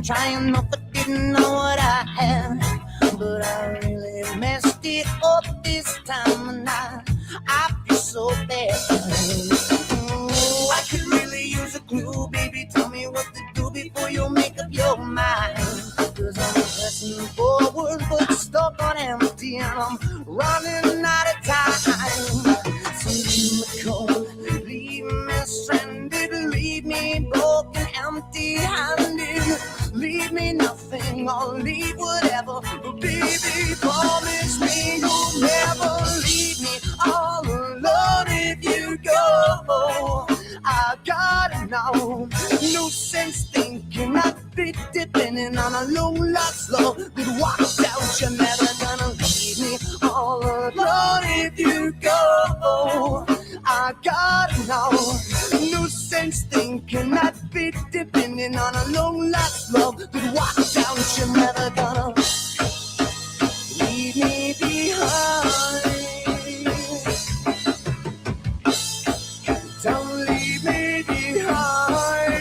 trying not to didn't know what I had, but I really messed it up this time, and I feel so bad. I could really use a clue, baby. Tell me what to do before you make up your mind. Cause I'm pressing forward, but stuck on empty, and I'm running out of time. So leave me cold, leave me stranded, leave me broken, empty-handed, leave me nothing, or leave whatever. But baby, promise me you'll never leave me all alone. If you go, I gotta know. No sense thinking I'd be depending on a long lost love that walks out. You're never gonna leave me all alone. If you go, I gotta know. No sense thinking I'd be depending on a long lost love that walks out. You're never gonna leave me behind. Don't leave me behind.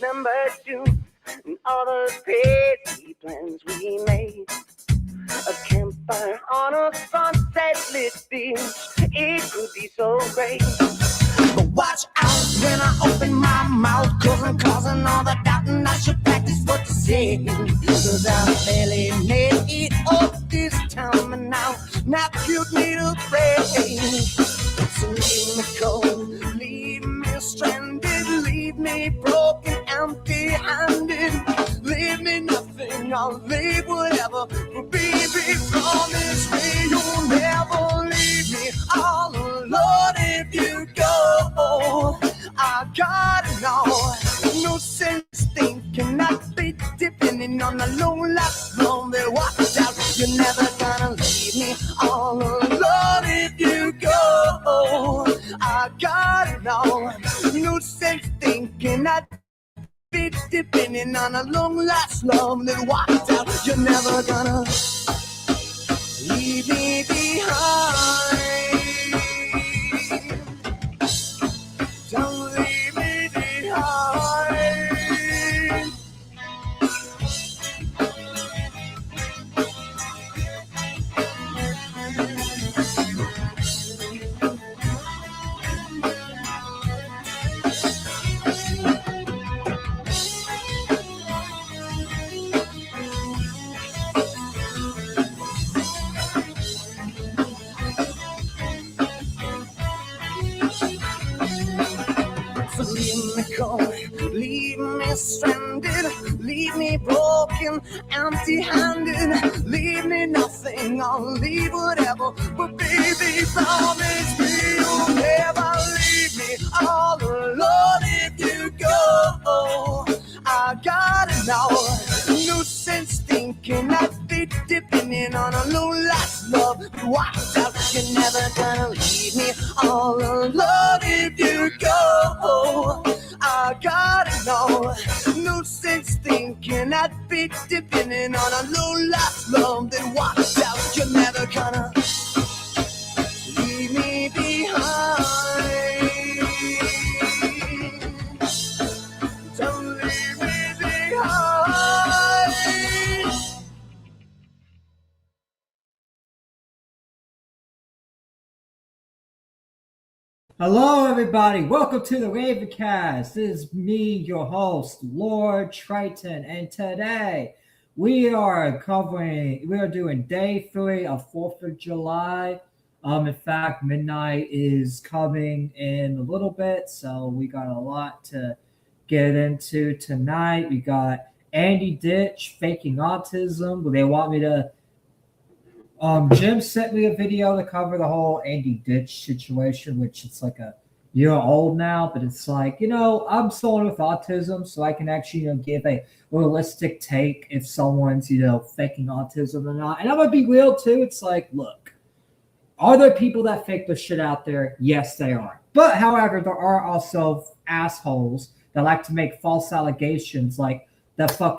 Remember June and all the petty plans we made. A campfire on a sunset lit beach. It could be so great. But watch out when I open my mouth, cause I'm causing all the doubt, and I should practice what to say. Cause I barely made it up this time, and now you need to pray. So leave me cold, leave me stranded, leave me broken, empty-handed, leave me nothing, I'll leave whatever. But baby, promise me you'll never leave me all alone. If you go, I gotta know. No sense thinking I'd be depending on a long lost love that walks out. You're never gonna leave me all alone. If you go, I gotta know. No sense thinking I'd be depending on a long lost love that walks out. You're never gonna leave me behind. Don't leave me behind. Leave me cold, leave me stranded, leave me broken, empty-handed, leave me nothing, I'll leave whatever. But baby, promise me you'll never leave me all alone. If you go, I gotta know. No sense thinking I'd be depending on a long lost love that walks out. You're never gonna leave me all alone. If you go, I gotta know. No sense thinking I'd be depending on a long lost love that walks out. You're never gonna leave me behind. Don't leave me behind. Hello, everybody. Welcome to the Ravencast. This is me, your host, Lord Triton, and today we are doing day 3 of 4th of July. In fact, midnight is coming in a little bit, so we got a lot to get into tonight. We got Andy Ditch faking autism. They want me to Jim sent me a video to cover the whole Andy Ditch situation, which it's like a year old now, but it's like, I'm someone with autism, so I can actually, give a realistic take if someone's, faking autism or not. And I'm going to be real too. It's like, look, are there people that fake this shit out there? Yes, they are. But however, there are also assholes that like to make false allegations, like that fat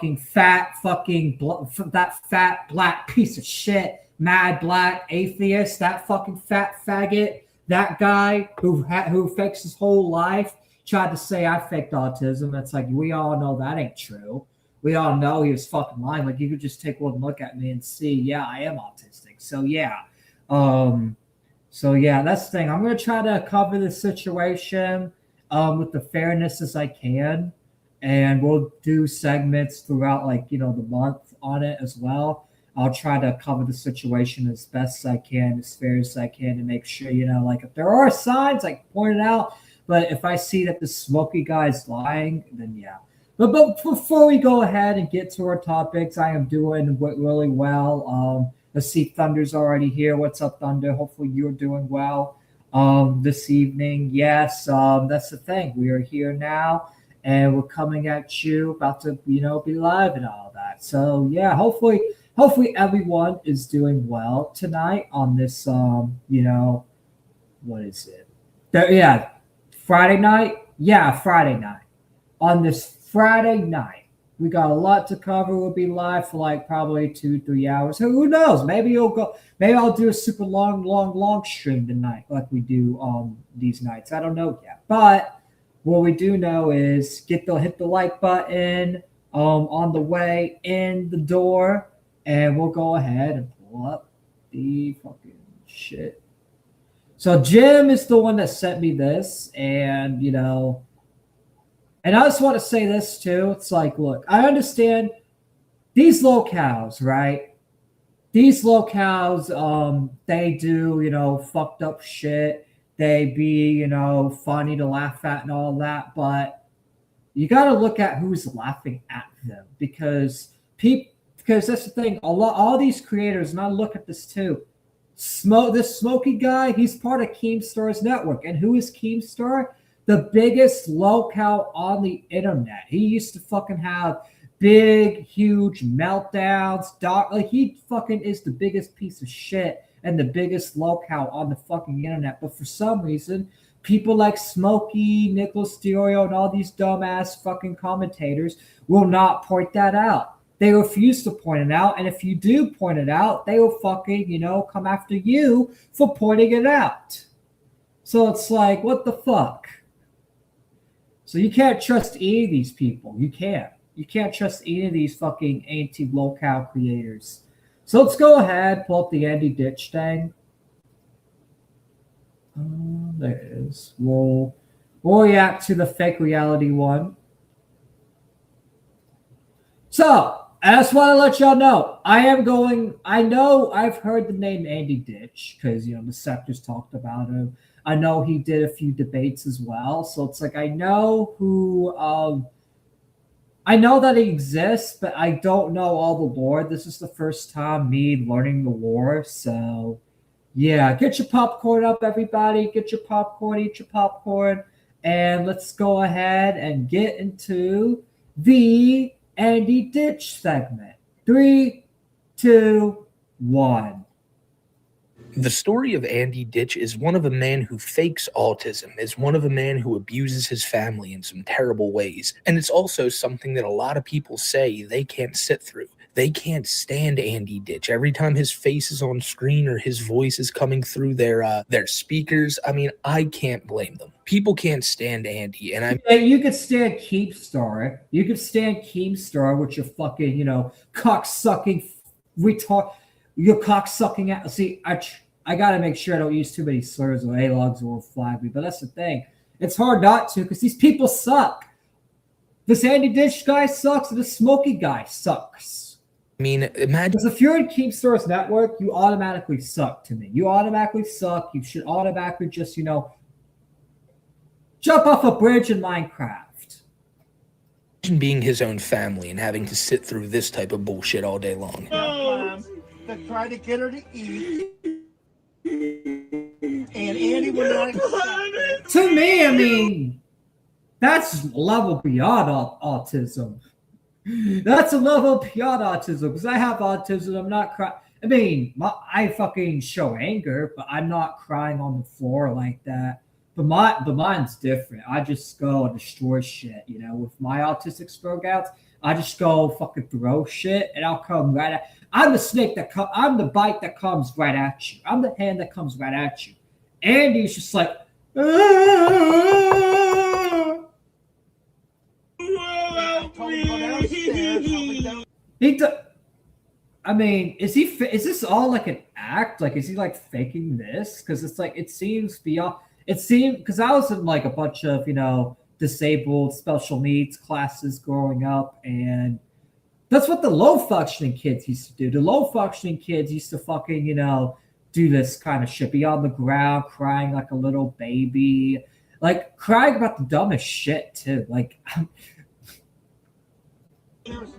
black piece of shit, mad black atheist, that fucking fat faggot, that guy who fakes his whole life. tried to say I faked autism. It's like we all know that ain't true. We all know he was fucking lying. Like you could just take one look at me and see, yeah, I am autistic. So yeah. So yeah, that's the thing. I'm gonna try to cover the situation with the fairness as I can, and we'll do segments throughout, like the month on it as well. I'll try to cover the situation as best as I can, as fair as I can, to make sure like if there are signs, I can point it out. But if I see that the smoky guy is lying, then yeah. But before we go ahead and get to our topics, I am doing really well. Let's see, Thunder's already here. What's up, Thunder? Hopefully you're doing well this evening. Yes, that's the thing. We are here now, and we're coming at you, about to be live and all that. So yeah, hopefully everyone is doing well tonight on this. What is it? Yeah, Friday night. Yeah, Friday night. On this Friday night, we got a lot to cover. We'll be live for like probably 2-3 hours. Who knows? Maybe I'll do a super long stream tonight, like we do these nights. I don't know yet. But what we do know is hit the like button on the way in the door, and we'll go ahead and pull up the fucking shit. So Jim is the one that sent me this, and and I just want to say this too. It's like, look, I understand these locales, right? These locales, they do, fucked up shit. They be, funny to laugh at and all that. But you got to look at who's laughing at them, because that's the thing. All these creators, and I look at this too. This Smokey guy, he's part of Keemstar's network. And who is Keemstar? The biggest locale on the internet. He used to fucking have big, huge meltdowns. Like he fucking is the biggest piece of shit and the biggest locale on the fucking internet. But for some reason, people like Smokey, Nicholas Diorio, and all these dumbass fucking commentators will not point that out. They refuse to point it out. And if you do point it out, they will fucking, come after you for pointing it out. So it's like, what the fuck? So you can't trust any of these people. You can't. You can't trust any of these fucking anti-locale creators. So let's go ahead, pull up the Andy Ditch thing. There it is. We'll react to the fake reality one. So, I just want to let y'all know, I know I've heard the name Andy Ditch, because, the sectors talked about him. I know he did a few debates as well. So it's like, I know that he exists, but I don't know all the lore. This is the first time me learning the lore. So yeah, get your popcorn up, everybody. Get your popcorn, eat your popcorn. And let's go ahead and get into the Andy Ditch segment. 3, 2, 1. The story of Andy Ditch is one of a man who fakes autism, is one of a man who abuses his family in some terrible ways. And it's also something that a lot of people say they can't sit through. They can't stand Andy Ditch. Every time his face is on screen or his voice is coming through their speakers, I mean, I can't blame them. People can't stand Andy, and you could stand Keemstar. You could stand Keemstar with your fucking, cock-sucking retard. Your cock-sucking ass. See, I gotta make sure I don't use too many slurs or A-logs or flag me, but that's the thing. It's hard not to, because these people suck. This Andy Ditch guy sucks, and this Smokey guy sucks. I mean, imagine. Because if you're in Keemstar's network, you automatically suck to me. You automatically suck. You should automatically just, jump off a bridge in Minecraft. Imagine being his own family and having to sit through this type of bullshit all day long. To try to get her to eat. And Andy would not accept. To me, I mean, that's a level beyond autism. That's a level beyond autism, because I have autism. I'm not crying. I mean, I fucking show anger, but I'm not crying on the floor like that. But mine's different. I just go and destroy shit. With my autistic strikeouts, I just go fucking throw shit, and I'll come right at. I'm the snake I'm the bite that comes right at you. I'm the hand that comes right at you. Andy's just like, I mean, is this all like an act? Like, is he like faking this? Because it's like, it seems beyond, because I was in like a bunch of, disabled special needs classes growing up. And that's what the low functioning kids used to do. The low functioning kids used to fucking, do this kind of shit, be on the ground, crying like a little baby, like crying about the dumbest shit too. Like,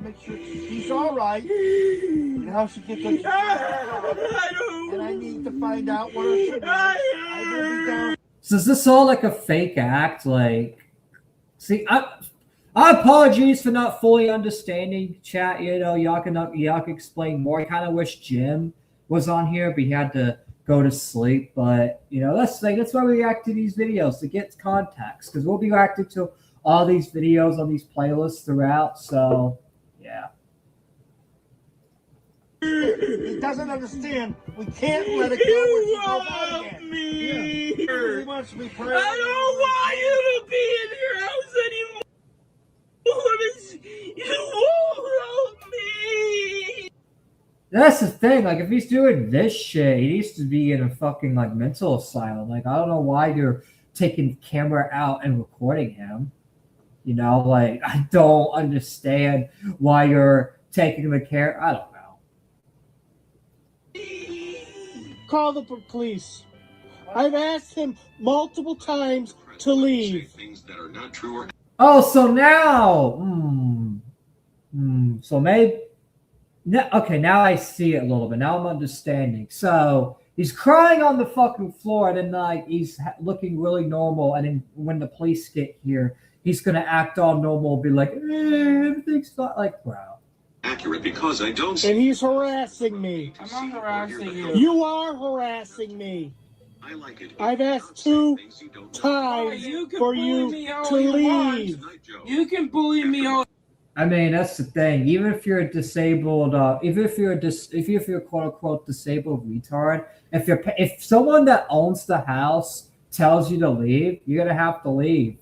make sure he's all right. And how she gets like, and I need to find out what her shit is. I will be down. So is this all like a fake act? Like, see, I apologize for not fully understanding, chat. Y'all can explain more. I kind of wish Jim was on here, but he had to go to sleep. But that's why we react to these videos, to get context, because we'll be reacting to all these videos on these playlists throughout. So yeah. He doesn't understand. We can't let it go when she goes out again. He wants me praying. I don't want you to be in your house anymore. You won't help me. That's the thing. Like, if he's doing this shit, he needs to be in a fucking like mental asylum. Like, I don't know why you're taking the camera out and recording him. Like, I don't understand why you're taking the camera. I don't know. Call the police. I've asked him multiple times to leave. Oh, so now, so maybe, okay, now I see it a little bit. Now I'm understanding. So he's crying on the fucking floor, and then like he's looking really normal, and then when the police get here, he's gonna act all normal, be like, everything's fine. Like, bro. Accurate because I don't. And he's harassing me. I'm not harassing you. You are harassing me. I like it. I've asked 2 times for you to leave. You can bully me all. I mean, that's the thing. Even if you're a disabled, even if you're quote unquote disabled retard, if someone that owns the house tells you to leave, you're gonna have to leave.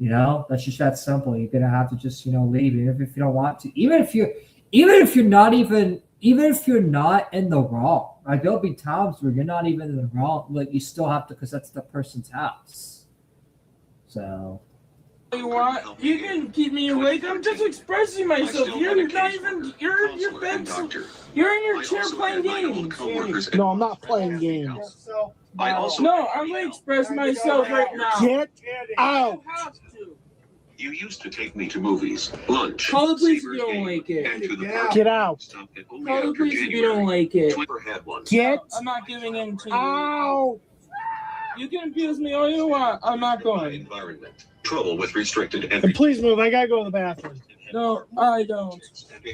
That's just that simple. You're gonna have to just leave, even if you don't want to. Even if you're not in the wrong. Like, there'll be times where you're not even in the wrong. Like, you still have to, because that's the person's house. So. You want? You can keep me awake. I'm just expressing myself. You're not even. You're in your bed. You're in your chair playing games. No, I'm not playing games. No, I'm gonna express myself right now. Get out. You used to take me to movies, lunch. Call the police if you don't like it. Get out. Call the police if you don't like it. Get. I'm not giving in to you. Ow. You can abuse me all you want. I'm not going. Environment. Trouble with restricted And please move. I gotta go to the bathroom. No, I don't.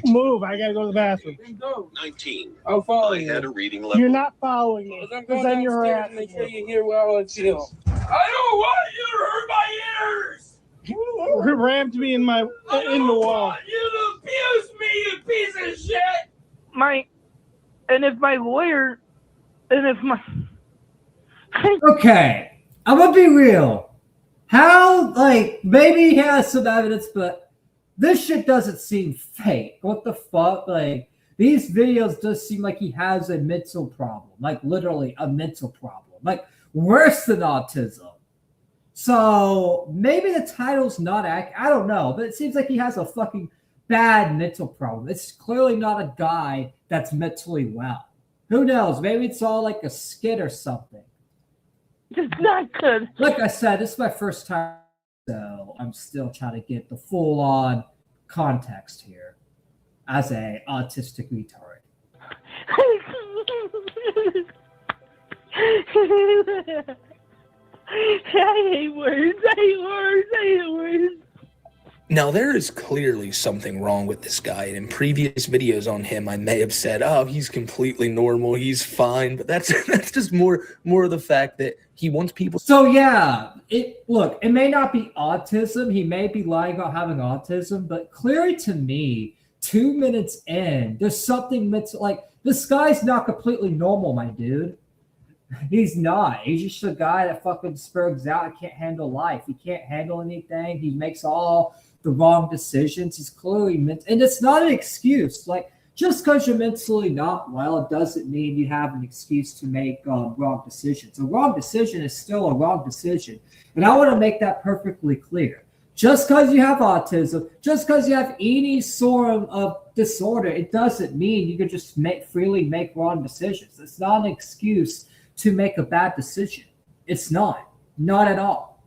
Move. I gotta go to the bathroom. Then go. 19. I'll follow I you. had a reading level. You're not following me. I'm Because going then you're downstairs and make sure you hear how I feel. I don't want you to hurt my ears. rammed me in the wall. I don't want you to abuse me, you piece of shit. Okay, I'm gonna be real. How, like, maybe he has some evidence, but this shit doesn't seem fake. What the fuck? Like, these videos does seem like he has a mental problem, like literally a mental problem, like worse than autism. So maybe the title's not accurate. I don't know, but it seems like he has a fucking bad mental problem. It's clearly not a guy that's mentally well. Who knows? Maybe it's all like a skit or something. It's not good. Like I said, this is my first time, so I'm still trying to get the full-on context here as a autistic retard. I hate words. I hate words. Now, there is clearly something wrong with this guy, and in previous videos on him, I may have said, oh, he's completely normal, he's fine, but that's just more of the fact that he wants people. So yeah, it may not be autism, he may be lying about having autism, but clearly to me, 2 minutes in, there's something that's like, this guy's not completely normal, my dude. He's not. He's just a guy that fucking spurgs out and can't handle life. He can't handle anything. He makes all the wrong decisions. He's clearly and it's not an excuse. Like, just because you're mentally not well, it doesn't mean you have an excuse to make wrong decisions. A wrong decision is still a wrong decision. And I want to make that perfectly clear. Just because you have autism, just because you have any sort of disorder, it doesn't mean you can just freely make wrong decisions. It's not an excuse to make a bad decision. It's not at all.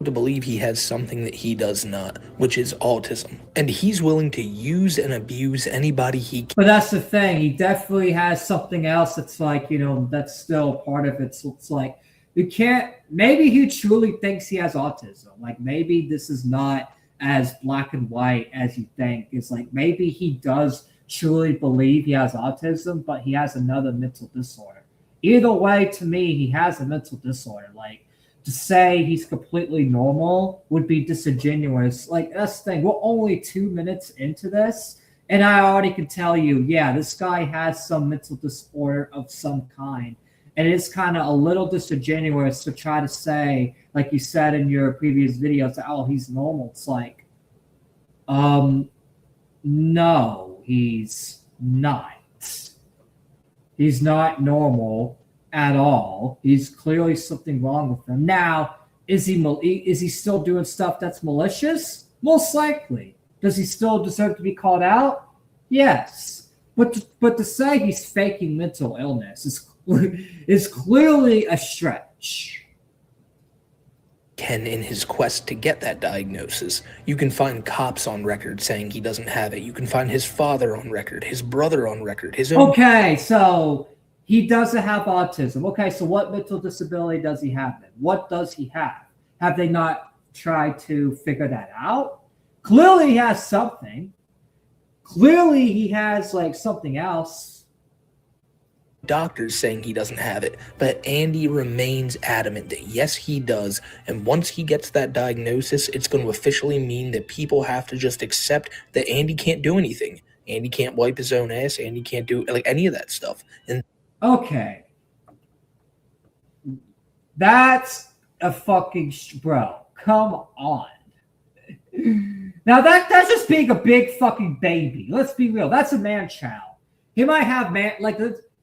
To believe he has something that he does not, which is autism. And he's willing to use and abuse anybody he can. But that's the thing. He definitely has something else that's like, that's still part of it. So it's like, you can't, maybe he truly thinks he has autism. Like, maybe this is not as black and white as you think. It's like, maybe he does truly believe he has autism, but he has another mental disorder. Either way, to me, he has a mental disorder. Like, to say he's completely normal would be disingenuous. Like, that's the thing. We're only 2 minutes into this, and I already can tell you, yeah, this guy has some mental disorder of some kind. And it's kind of a little disingenuous to try to say, like you said in your previous videos, oh, he's normal. It's like, no, he's not. He's not normal at all. He's clearly something wrong with him. Now, is he still doing stuff that's malicious? Most likely. Does he still deserve to be called out? Yes. But to say he's faking mental illness is clearly a stretch. Ken, in his quest to get that diagnosis, you can find cops on record saying he doesn't have it. You can find his father on record, his brother on record, his own. Okay, so he doesn't have autism. Okay, so what mental disability does he have then? What does he have? Have they not tried to figure that out? Clearly he has something. Clearly he has like something else. Doctors saying he doesn't have it, but Andy remains adamant that yes, he does. And once he gets that diagnosis, it's going to officially mean that people have to just accept that Andy can't do anything. Andy can't wipe his own ass. Andy can't do like any of that stuff. And okay, that's a fucking bro. Come on. Now that's just being a big fucking baby. Let's be real. That's a man child. He might have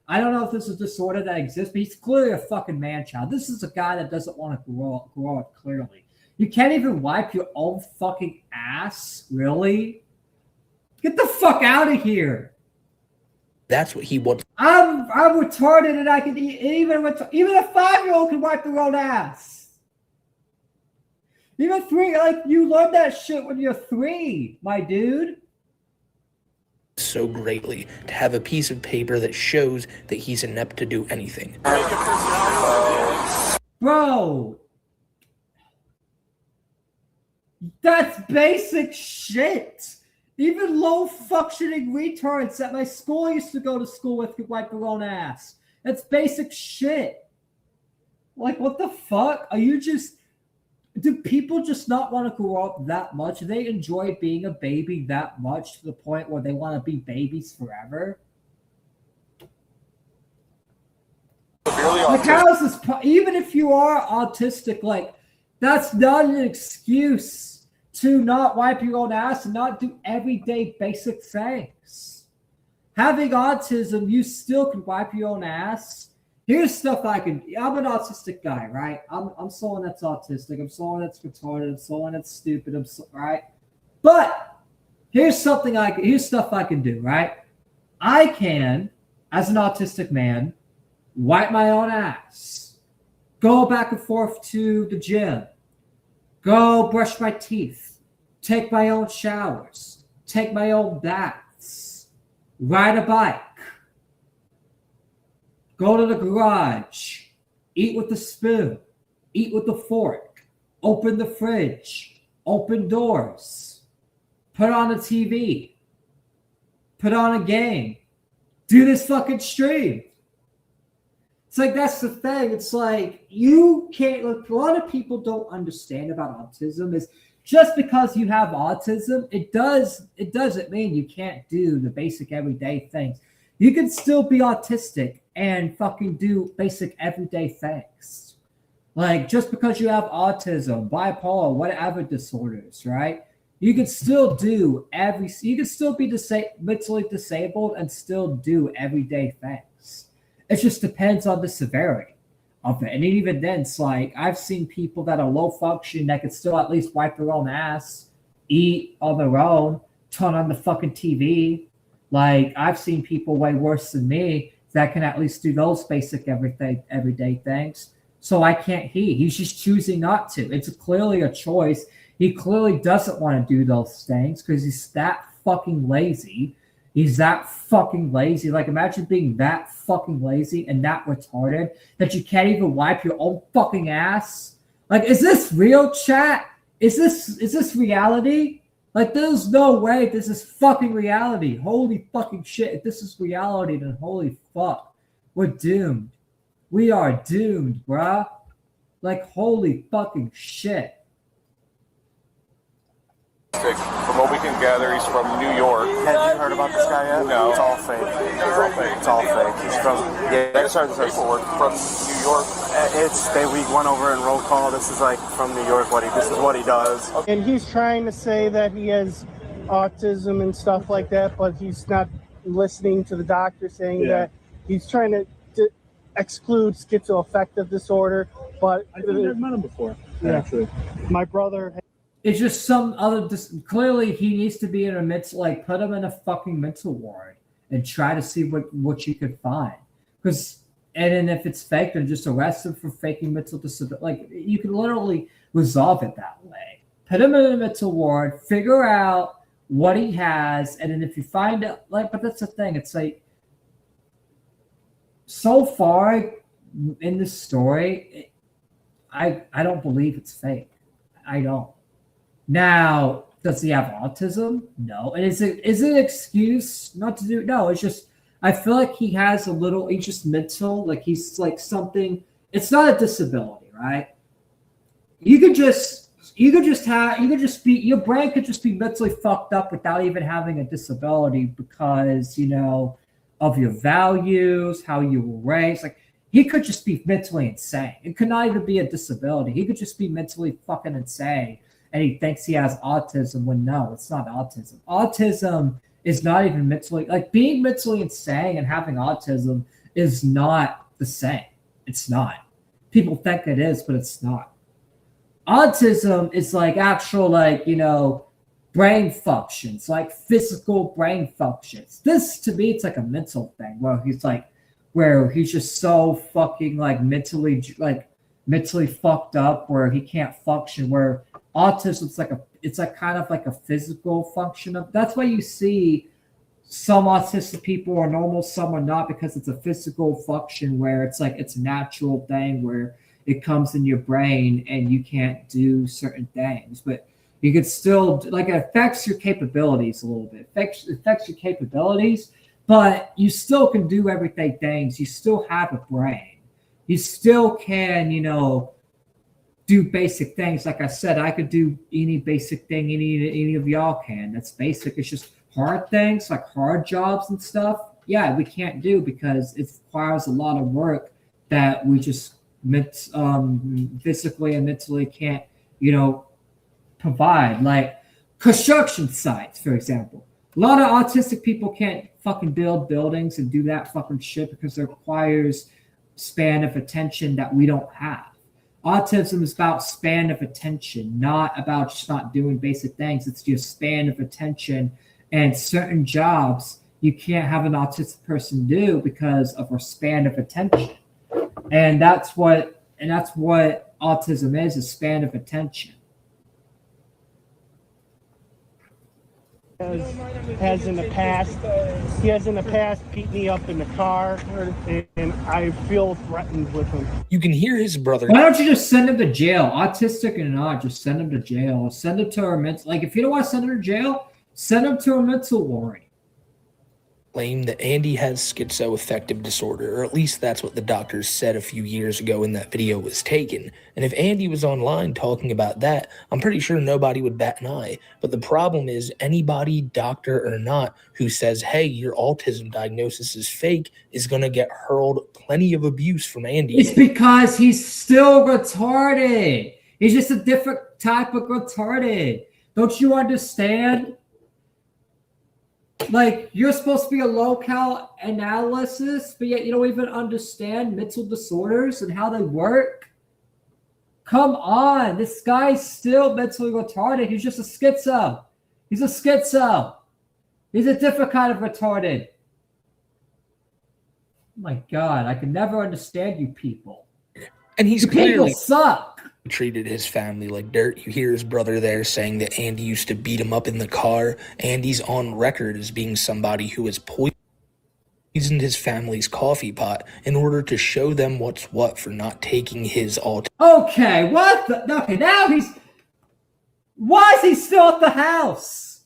I don't know if this is a disorder that exists, but he's clearly a fucking man child. This is a guy that doesn't want to grow up clearly. You can't even wipe your own fucking ass? Really? Get the fuck out of here. That's what he wants. I'm retarded and I can even a 5-year-old can wipe their own ass. Even 3, you learned that shit when you're 3, my dude. So greatly to have a piece of paper that shows that he's inept to do anything. Bro, that's basic shit. Even low-functioning retards at my school used to go to school with could wipe their own ass. That's basic shit. Like, what the fuck? Do people just not want to grow up that much? Do they enjoy being a baby that much to the point where they want to be babies forever? Like, how is this? Even if you are autistic, like, that's not an excuse to not wipe your own ass and not do everyday basic things. Having autism, you still can wipe your own ass. Here's stuff I can. I'm an autistic guy, right? I'm someone that's autistic. I'm someone that's retarded. I'm someone that's stupid. Right? But here's stuff I can do, right? I can, as an autistic man, wipe my own ass, go back and forth to the gym, go brush my teeth, take my own showers, take my own baths, ride a bike, go to the garage, eat with the spoon, eat with the fork, open the fridge, open doors, put on a TV, put on a game, do this fucking stream. It's like, that's the thing. It's like, you can't, look, a lot of people don't understand about autism is just because you have autism, it doesn't mean you can't do the basic everyday things. You can still be autistic and fucking do basic everyday things. Like, just because you have autism, bipolar, whatever disorders, right? You can still do you can still be mentally disabled and still do everyday things. It just depends on the severity of it. And even then, it's like I've seen people that are low functioning that can still at least wipe their own ass, eat on their own, turn on the fucking TV. Like I've seen people way worse than me that can at least do those basic everyday things. So why can't he? He's just choosing not to. It's clearly a choice. He clearly doesn't want to do those things because he's that fucking lazy. He's that fucking lazy. Like imagine being that fucking lazy and that retarded that you can't even wipe your own fucking ass. Like, is this real, chat? Is this reality? Like, there's no way this is fucking reality. Holy fucking shit. If this is reality, then holy fuck. We're doomed. We are doomed, bruh. Like, holy fucking shit. From what we can gather, he's from New York. Have you heard about this guy yet? No. It's all fake. It's all fake. He's from, That's our paperwork from New York. we went over in roll call. This is like from New York. This is what he does. And he's trying to say that he has autism and stuff like that, but he's not listening to the doctor saying that he's trying to exclude schizoaffective disorder. But I think I've met him before, actually. My brother. It's just some other. Clearly, he needs to be in a mental. Like, put him in a fucking mental ward and try to see what you could find. Because, and then if it's fake, then just arrest him for faking mental disability. Like, you can literally resolve it that way. Put him in a mental ward, figure out what he has, and then if you find out, like, but that's the thing. It's like, so far in this story, I don't believe it's fake. I don't. Now, does he have autism? No. And is it an excuse not to do it? No, it's just, I feel like he has he's just mental, like he's like something, it's not a disability, right? Your brain could just be mentally fucked up without even having a disability because, of your values, how you were raised. Like, he could just be mentally insane. It could not even be a disability. He could just be mentally fucking insane. And he thinks he has autism when no, it's not autism. Autism is not even mentally, like being mentally insane and having autism is not the same. It's not. People think it is, but it's not. Autism is like actual, brain functions, like physical brain functions. This, to me, it's like a mental thing where he's just so fucking mentally fucked up where he can't function, where autism it's kind of like a physical function of. That's why you see some autistic people are normal, some are not, because it's a physical function where it's like it's a natural thing where it comes in your brain and you can't do certain things, but you could still it affects your capabilities a little bit. It affects your capabilities, but you still can do everyday things. You still have a brain. You still can, do basic things. Like I said, I could do any basic thing any of y'all can. That's basic. It's just hard things, like hard jobs and stuff. Yeah, we can't do because it requires a lot of work that we just physically and mentally can't, provide. Like construction sites, for example. A lot of autistic people can't fucking build buildings and do that fucking shit because it requires span of attention that we don't have. Autism is about span of attention, not about just not doing basic things. It's just span of attention, and certain jobs you can't have an autistic person do because of our span of attention. And that's what autism is span of attention. Has in the past beat me up in the car, and I feel threatened with him. You can hear his brother. Why don't you just send him to jail? Autistic or not, just send him to jail. Send him to a mental. Like, if you don't want to send him to jail, send him to a mental ward. Claim that Andy has schizoaffective disorder, or at least that's what the doctors said a few years ago when that video was taken. And if Andy was online talking about that, I'm pretty sure nobody would bat an eye. But the problem is anybody, doctor or not, who says, hey, your autism diagnosis is fake, is going to get hurled plenty of abuse from Andy. It's because he's still retarded. He's just a different type of retarded. Don't you understand? Like, you're supposed to be a low-cal analysis, but yet you don't even understand mental disorders and how they work? Come on, this guy's still mentally retarded. He's just a schizo. He's a schizo. He's a different kind of retarded. Oh my God, I can never understand you people. And he's you clearly people suck. Treated his family like dirt. You hear his brother there saying that Andy used to beat him up in the car. Andy's on record as being somebody who has poisoned his family's coffee pot in order to show them what's what for not taking his autism. Okay, what the? Okay, now why is he still at the house?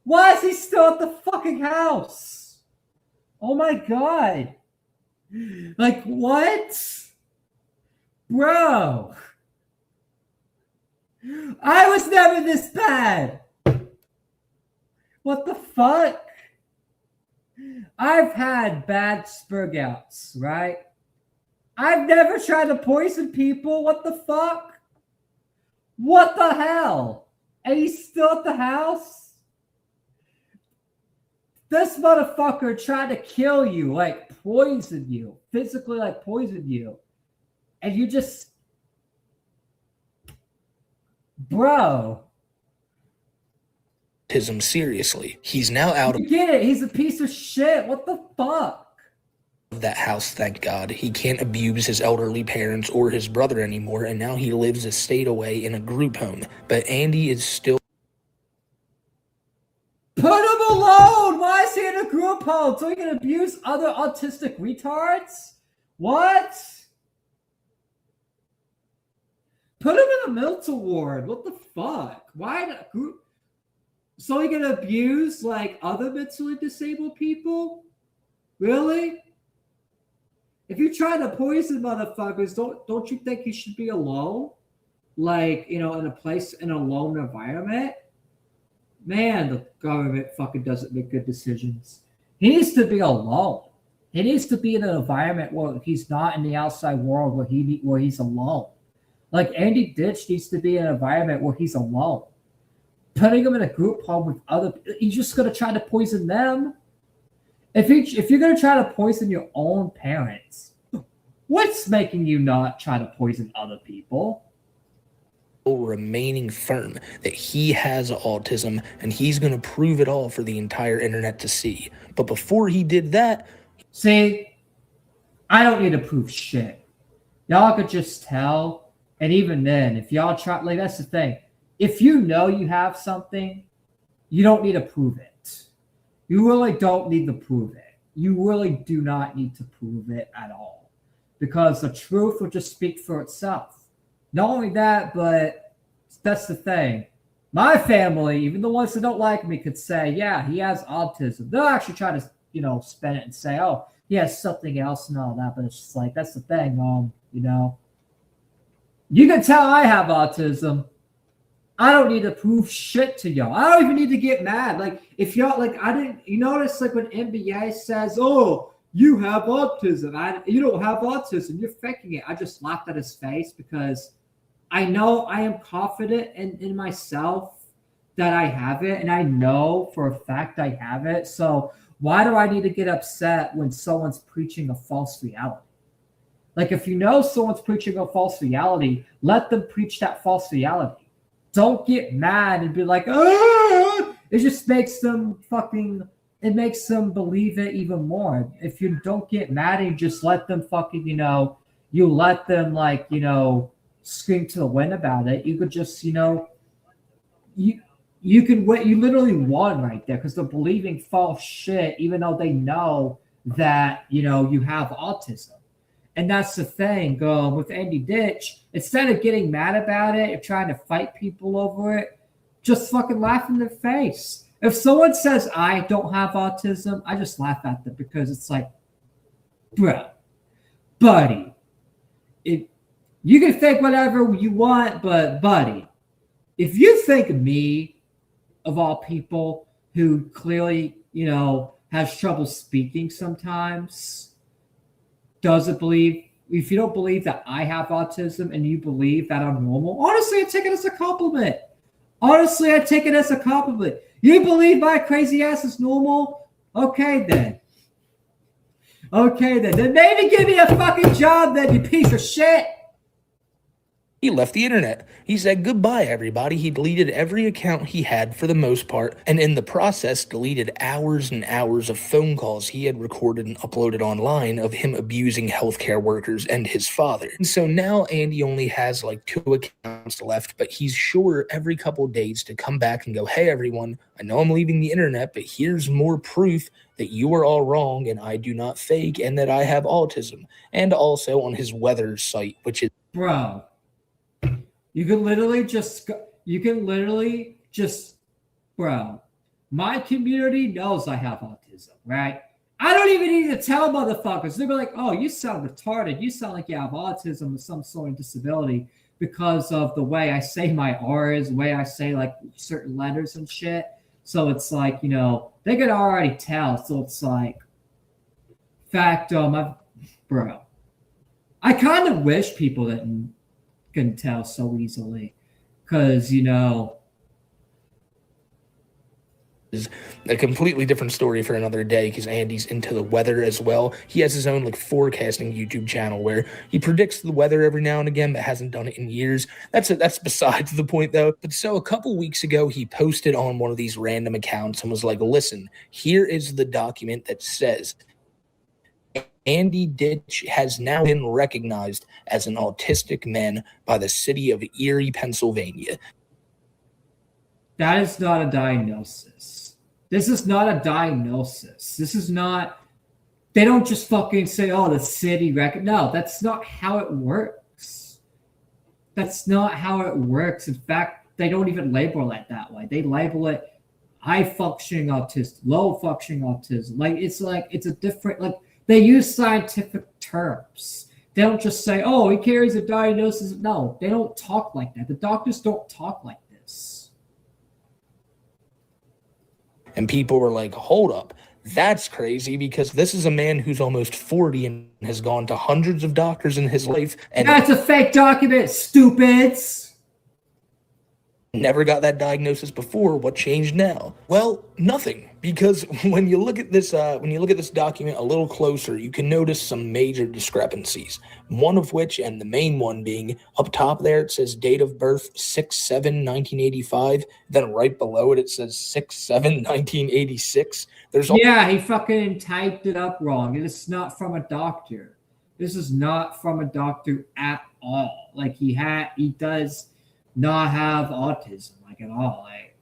Why is he still at the fucking house? Oh my God. Like, what? Bro. I was never this bad. What the fuck? I've had bad spurgouts, right? I've never tried to poison people. What the fuck? What the hell? And he's still at the house? This motherfucker tried to kill you, like poison you, physically like poison you. And you just... Bro. Autism seriously. He's now out of... You get it. He's a piece of shit. What the fuck? That house, thank God. He can't abuse his elderly parents or his brother anymore, and now he lives a state away in a group home. But Andy is still... Put him alone! Why is he in a group home? So he can abuse other autistic retards? What? Put him in a mental ward. What the fuck? Why the group? So he can abuse like other mentally disabled people? Really? If you try to poison motherfuckers, don't you think he should be alone? Like, you know, in a place, in a lone environment? Man, the government fucking doesn't make good decisions. He needs to be alone. He needs to be in an environment where he's not in the outside world, where he's alone. Like Andy Ditch needs to be in an environment where he's alone. Putting him in a group home with other, he's just gonna try to poison them. If you're gonna try to poison your own parents, what's making you not try to poison other people? Remaining firm that he has autism, and he's going to prove it all for the entire internet to see. But before he did that... See, I don't need to prove shit. Y'all could just tell, and even then, if y'all try... Like, that's the thing. If you know you have something, you don't need to prove it. You really don't need to prove it. You really do not need to prove it at all. Because the truth will just speak for itself. Not only that, but that's the thing. My family, even the ones that don't like me, could say, yeah, he has autism. They'll actually try to, you know, spin it and say, oh, he has something else and all that. But it's just like, that's the thing, you know. You can tell I have autism. I don't need to prove shit to y'all. I don't even need to get mad. Like, if y'all, like, you notice, like, when NBA says, oh, you have autism. You don't have autism. You're faking it. I just laughed at his face because I know I am confident in myself that I have it, and I know for a fact I have it. So why do I need to get upset when someone's preaching a false reality? Like, if you know someone's preaching a false reality, let them preach that false reality. Don't get mad and be like, ah! It just makes them it makes them believe it even more. If you don't get mad and just let them fucking, you know, you let them, like, you know, scream to the wind about it, you could just, you know, you can win. You literally won right there because they're believing false shit, even though they know that, you know, you have autism. And that's the thing with Andy Ditch. Instead of getting mad about it and trying to fight people over it, just fucking laugh in their face. If someone says I don't have autism, I just laugh at them because it's like, bro, buddy, you can think whatever you want, but buddy, if you think of me, of all people, who clearly, you know, has trouble speaking sometimes, if you don't believe that I have autism and you believe that I'm normal, honestly, I take it as a compliment. Honestly, I take it as a compliment. You believe my crazy ass is normal? Okay, then. Okay, then. Then maybe give me a fucking job, then, you piece of shit. He left the internet. He said goodbye, everybody. He deleted every account he had for the most part, and in the process deleted hours and hours of phone calls he had recorded and uploaded online of him abusing healthcare workers and his father. And so now Andy only has like 2 accounts left, but he's sure every couple days to come back and go, hey everyone, I know I'm leaving the internet, but here's more proof that you are all wrong and I do not fake and that I have autism. And also on his weather site, which is... Bro. You can literally just, bro, my community knows I have autism, right? I don't even need to tell motherfuckers. They'll be like, oh, you sound retarded. You sound like you have autism or some sort of disability because of the way I say my R's, the way I say like certain letters and shit. So it's like, you know, they could already tell. So it's like, bro, I kind of wish people didn't can tell so easily, because you know, is a completely different story for another day, because Andy's into the weather as well. He has his own like forecasting YouTube channel where he predicts the weather every now and again, but hasn't done it in years. That's besides the point though. But so a couple weeks ago he posted on one of these random accounts and was like, listen, here is the document that says Andy Ditch has now been recognized as an autistic man by the city of Erie, Pennsylvania. That is not a diagnosis. This is not a diagnosis. This is not, they don't just fucking say, oh, the city record. No, that's not how it works. That's not how it works. In fact, they don't even label it that way. They label it high functioning autism, low functioning autism. It's a different, like, they use scientific terms. They don't just say, oh, he carries a diagnosis. No, they don't talk like that. The doctors don't talk like this. And people were like, hold up, that's crazy, because this is a man who's almost 40 and has gone to hundreds of doctors in his life. And that's a fake document, stupids. Never got that diagnosis before. What changed now? Well, nothing, because when you look at this document a little closer, you can notice some major discrepancies. One of which, and the main one being up top there, it says date of birth 6/7/1985. Then right below it, it says 6/7/1986. Yeah, he fucking typed it up wrong, and it's not from a doctor. This is not from a doctor at all. Like he does not have autism, like at all. Like,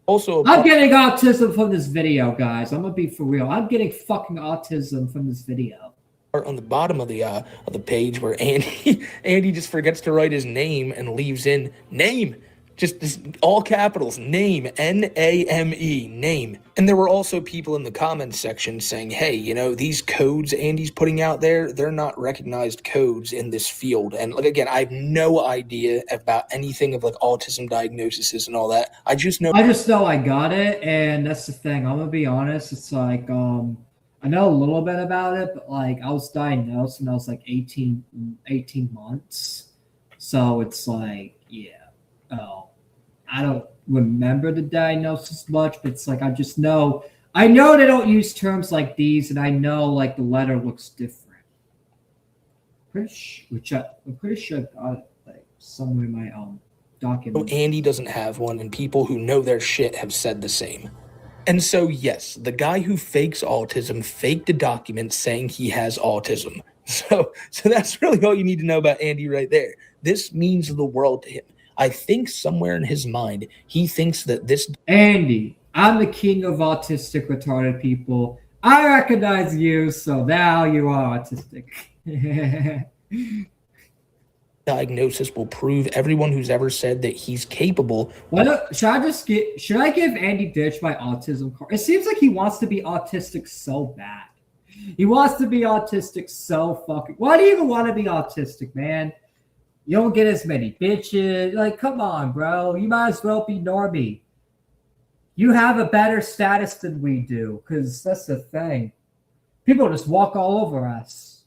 also, I'm getting autism from this video, guys. I'm gonna be for real. I'm getting fucking autism from this video. On the bottom of the page where Andy just forgets to write his name and leaves in name. Just this, all capitals, name, N-A-M-E, name. And there were also people in the comments section saying, hey, you know, these codes Andy's putting out there, they're not recognized codes in this field. And like, again, I have no idea about anything of like autism diagnoses and all that. I just know I got it, and that's the thing. I'm gonna be honest. It's like, I know a little bit about it, but like I was diagnosed when I was like 18 months. So it's like, yeah. Oh, I don't remember the diagnosis much, but it's like I know they don't use terms like these, and I know like the letter looks different. I'm pretty sure I got it like somewhere in my document. Andy doesn't have one, and people who know their shit have said the same. And so yes, the guy who fakes autism faked a document saying he has autism. So that's really all you need to know about Andy right there. This means the world to him. I think somewhere in his mind, he thinks that this... Andy, I'm the king of autistic retarded people. I recognize you, so now you are autistic. Diagnosis will prove everyone who's ever said that he's capable. Should I give Andy Ditch my autism card? It seems like he wants to be autistic so bad. He wants to be autistic so fucking... Why do you even want to be autistic, man? You don't get as many bitches. Like, come on, bro. You might as well be normie. You have a better status than we do, because that's the thing. People just walk all over us.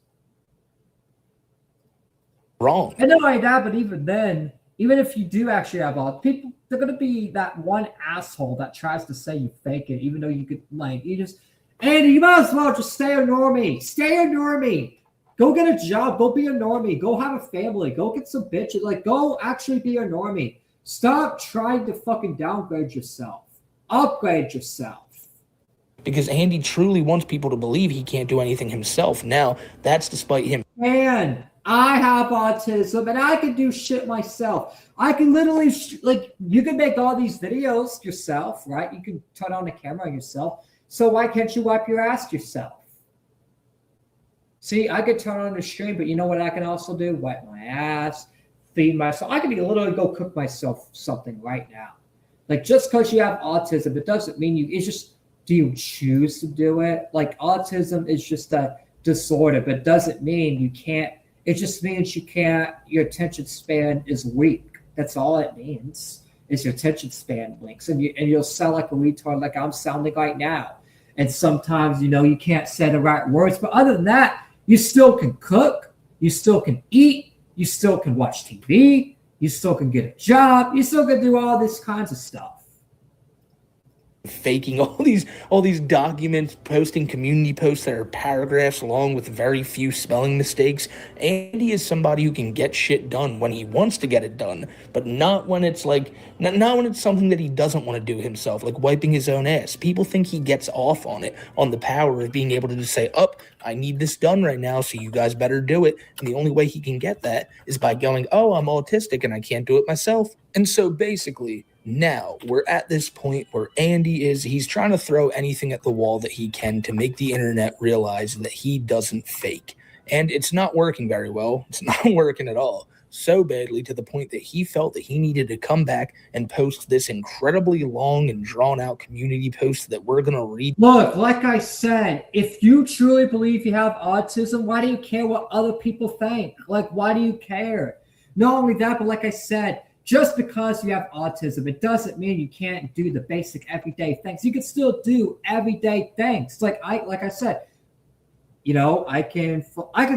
Wrong. And not only that, but even then, even if you do actually have autism, people, they're gonna be that one asshole that tries to say you fake it, even though you could like you just Andy, you might as well just stay a normie. Stay a normie. Go get a job. Go be a normie. Go have a family. Go get some bitches. Like, go actually be a normie. Stop trying to fucking downgrade yourself. Upgrade yourself. Because Andy truly wants people to believe he can't do anything himself. Now, that's despite him. Man, I have autism and I can do shit myself. I can literally, like, you can make all these videos yourself, right? You can turn on the camera yourself. So why can't you wipe your ass yourself? See, I could turn on the stream, but you know what I can also do? Wipe my ass, feed myself. I can literally go cook myself something right now. Like, just because you have autism, it doesn't mean you, it's just, do you choose to do it? Like, autism is just a disorder, but it doesn't mean you can't, it just means you can't, your attention span is weak. That's all it means, is your attention span winks. And you'll sound like a retard like I'm sounding right now. And sometimes, you know, you can't say the right words, but other than that, you still can cook, you still can eat, you still can watch TV, you still can get a job, you still can do all this kinds of stuff. Faking all these documents, posting community posts that are paragraphs long with very few spelling mistakes. Andy is somebody who can get shit done when he wants to get it done, but not when it's like not when it's something that he doesn't want to do himself, like wiping his own ass. People think he gets off on it, on the power of being able to just say, I need this done right now, so you guys better do it. And the only way he can get that is by going, I'm autistic and I can't do it myself. And so basically, now we're at this point where he's trying to throw anything at the wall that he can to make the internet realize that he doesn't fake. And it's not working very well. It's not working at all. So badly to the point that he felt that he needed to come back and post this incredibly long and drawn out community post that we're going to read. Look, like I said, if you truly believe you have autism, why do you care what other people think? Like, why do you care? Not only that, but like I said, just because you have autism, it doesn't mean you can't do the basic everyday things. You can still do everyday things. Like I said, you know, I can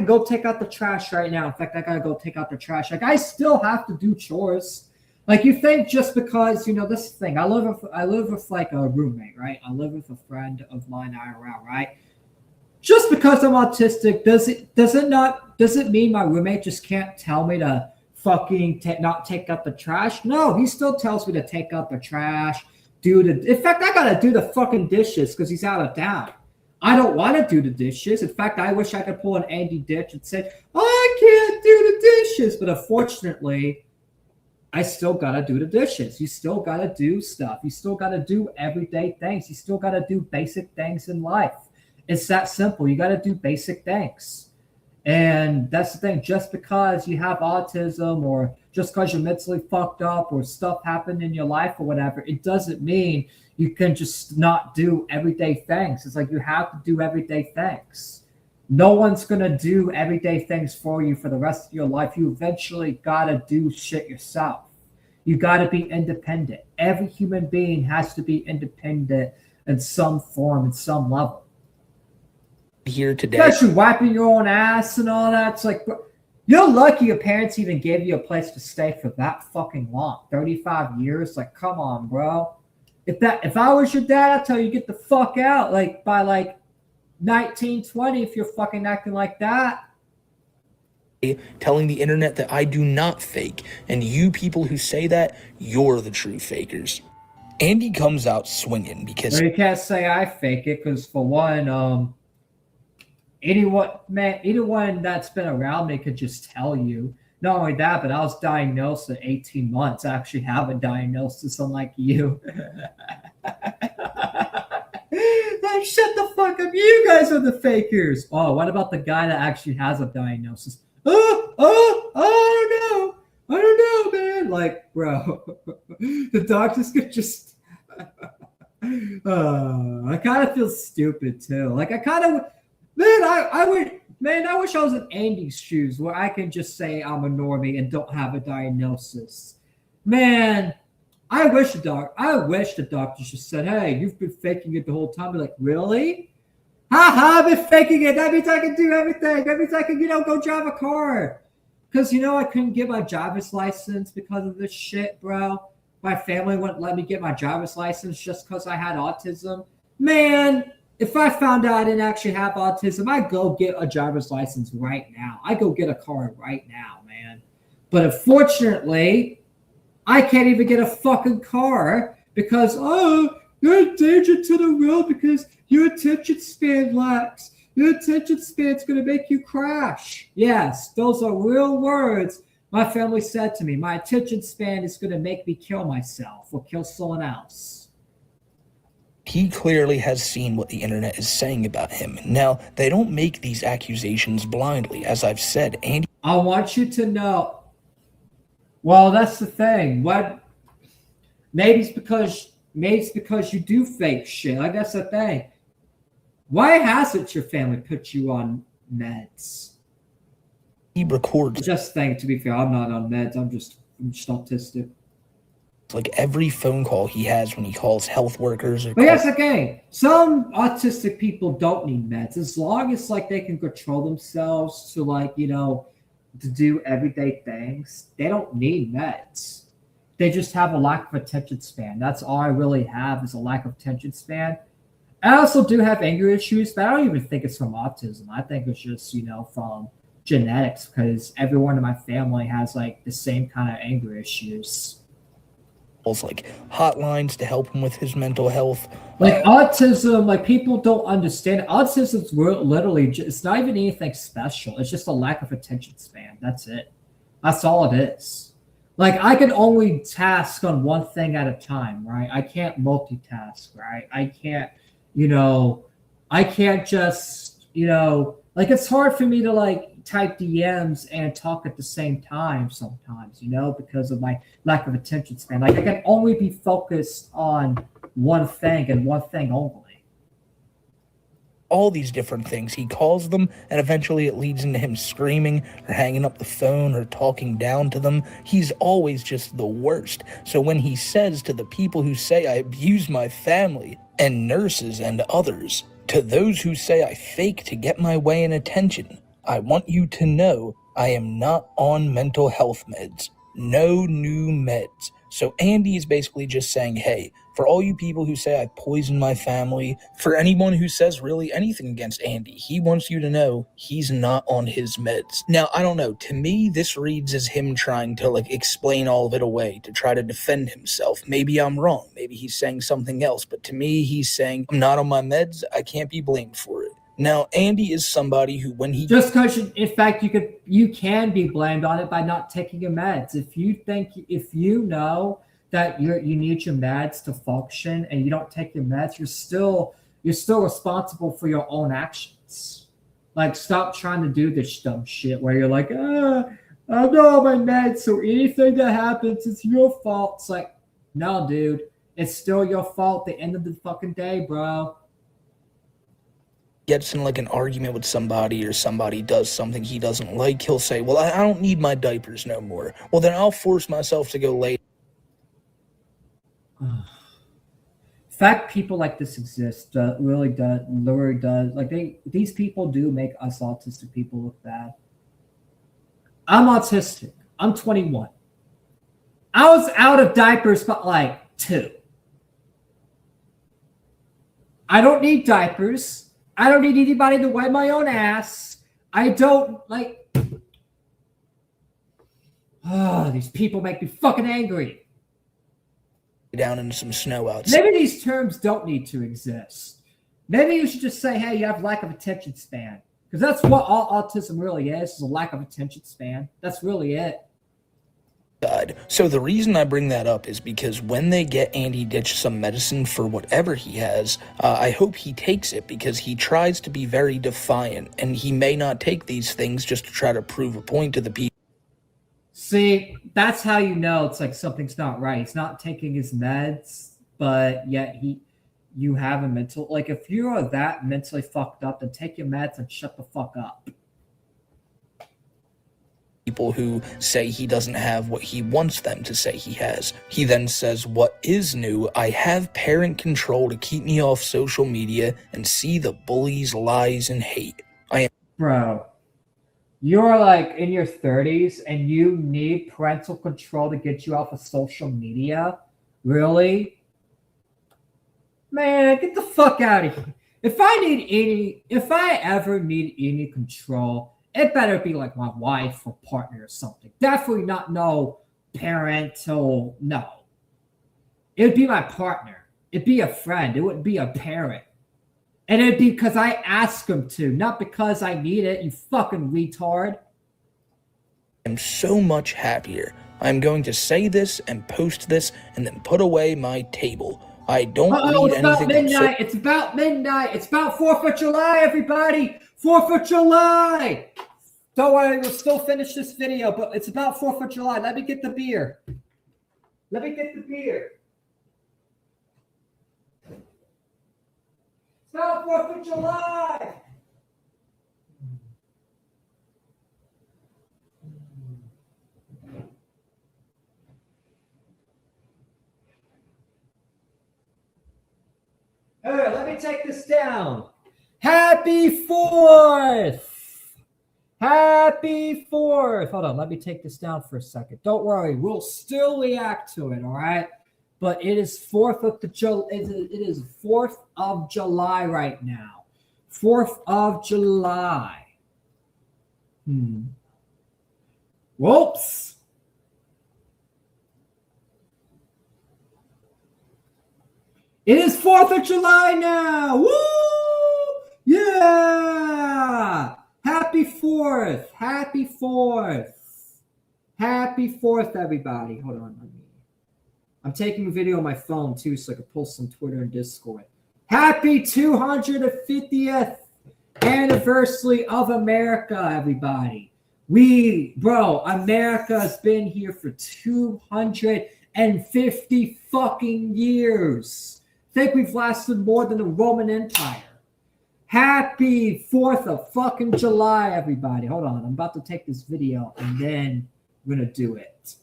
go take out the trash right now. In fact, I gotta go take out the trash. Like, I still have to do chores. Like, you think just because, you know, this thing, I live with like a roommate, right? I live with a friend of mine IRL, right? Just because I'm autistic, does it mean my roommate just can't tell me to fucking not take out the trash? No, he still tells me to take out the trash, in fact, I gotta do the fucking dishes because he's out of town. I don't want to do the dishes. In fact, I wish I could pull an Andy Ditch and say, I can't do the dishes. But unfortunately, I still gotta do the dishes. You still gotta do stuff. You still gotta do everyday things. You still gotta do basic things in life. It's that simple. You gotta do basic things. And that's the thing, just because you have autism or just because you're mentally fucked up or stuff happened in your life or whatever, it doesn't mean you can just not do everyday things. It's like you have to do everyday things. No one's going to do everyday things for you for the rest of your life. You eventually got to do shit yourself. You got to be independent. Every human being has to be independent in some form, in some level. Here today, especially wiping your own ass and all that. It's like, you're lucky your parents even gave you a place to stay for that fucking long. 35 years. Like, come on, bro. If I was your dad, I'd tell you get the fuck out. Like, by like 19, 20, if you're fucking acting like that. Telling the internet that I do not fake, and you people who say that, you're the true fakers. Andy comes out swinging because you can't say I fake it, because for one, anyone that's been around me could just tell you. Not only that, but I was diagnosed at 18 months. I actually have a diagnosis, unlike you. Like, shut the fuck up. You guys are the fakers. Oh, what about the guy that actually has a diagnosis? I don't know, man. Like, bro, the doctors could just... I kind of feel stupid, too. Like, I kind of... I wish I was in Andy's shoes where I can just say I'm a normie and don't have a diagnosis. Man, I wish the doctors just said, hey, you've been faking it the whole time. Be like, really? I've been faking it. That means I can do everything. That means I can, go drive a car. Because I couldn't get my driver's license because of this shit, bro. My family wouldn't let me get my driver's license just because I had autism. Man, if I found out I didn't actually have autism, I'd go get a driver's license right now. I'd go get a car right now, man. But unfortunately, I can't even get a fucking car because, you're a danger to the world because your attention span lacks. Your attention span's going to make you crash. Yes, those are real words my family said to me. My attention span is going to make me kill myself or kill someone else. He clearly has seen what the internet is saying about him. Now, they don't make these accusations blindly. As I've said, Andy... I want you to know... Well, that's the thing. Maybe it's because you do fake shit. Like, that's the thing. Why hasn't your family put you on meds? He records. Just think, to be fair, I'm not on meds. I'm just autistic. Like every phone call he has when he calls health workers. But yes, okay. Some autistic people don't need meds as long as they can control themselves to to do everyday things. They don't need meds. They just have a lack of attention span. That's all I really have is a lack of attention span. I also do have anger issues, but I don't even think it's from autism. I think it's just, from genetics because everyone in my family has the same kind of anger issues. Like hotlines to help him with his mental health. Autism, people don't understand. Autism's literally it's not even anything special. It's just a lack of attention span. That's it. That's all it is. I can only task on one thing at a time, right? I can't multitask, right? I can't, I can't just, it's hard for me to type DMs and talk at the same time sometimes, because of my lack of attention span. I can only be focused on one thing and one thing only. All these different things. He calls them, and eventually it leads into him screaming or hanging up the phone or talking down to them. He's always just the worst. So when he says to the people who say I abuse my family and nurses and others, to those who say I fake to get my way in attention, I want you to know I am not on mental health meds. No new meds. So Andy is basically just saying, hey, for all you people who say I poisoned my family, for anyone who says really anything against Andy, he wants you to know he's not on his meds. Now, I don't know. To me, this reads as him trying to explain all of it away, to try to defend himself. Maybe I'm wrong. Maybe he's saying something else. But to me, he's saying, I'm not on my meds. I can't be blamed for it. Now, Andy is somebody who, when he... Just because, in fact, you can be blamed on it by not taking your meds. If you know that you need your meds to function and you don't take your meds, you're still responsible for your own actions. Stop trying to do this dumb shit where you're like, I'm not on my meds, so anything that happens, it's your fault. It's no, dude, it's still your fault at the end of the fucking day, bro. Gets in an argument with somebody or somebody does something he doesn't like, he'll say, well, I don't need my diapers no more. Well, then I'll force myself to go lay. Fact, people like this exist. Really does. These people do make us autistic people look bad. I'm autistic. I'm 21. I was out of diapers by 2. I don't need diapers. I don't need anybody to wipe my own ass. I don't these people make me fucking angry. Down in some snow outside. Maybe these terms don't need to exist. Maybe you should just say, hey, you have lack of attention span. Because that's what all autism really is a lack of attention span. That's really it. God. So the reason I bring that up is because when they get Andy Ditch some medicine for whatever he has, I hope he takes it because he tries to be very defiant and he may not take these things just to try to prove a point to the people. See, that's how you know it's something's not right. He's not taking his meds, but yet you have a mental... if you are that mentally fucked up, then take your meds and shut the fuck up. People who say he doesn't have what he wants them to say he has. He then says, what is new? I have parent control to keep me off social media and see the bullies, lies, and hate. Bro, you're like in your 30s and you need parental control to get you off of social media? Really? Man, get the fuck out of here. If I ever need any control, it better be like my wife or partner or something. Definitely not no parental, no. It would be my partner. It'd be a friend. It wouldn't be a parent. And it'd be because I ask them to, not because I need it, you fucking retard. I'm so much happier. I'm going to say this and post this and then put away my table. I don't read it's about anything. midnight. It's about midnight. It's about 4th of July, everybody. 4th of July. Don't worry, we'll still finish this video, but it's about 4th of July. Let me get the beer. Let me get the beer. It's about 4th of July. All right, let me take this down. Happy 4th. Happy 4th. Hold on, let me take this down for a second. Don't worry, we'll still react to it, all right? But it is 4th of it is 4th of July right now. 4th of July. Whoops. It is 4th of July now. Woo! Yeah! Happy 4th. Happy 4th. Happy 4th, everybody. Hold on. I'm taking a video on my phone, too, so I can post on Twitter and Discord. Happy 250th anniversary of America, everybody. America's been here for 250 fucking years. I think we've lasted more than the Roman Empire. Happy 4th of fucking July, everybody. Hold on. I'm about to take this video and then we're going to do it.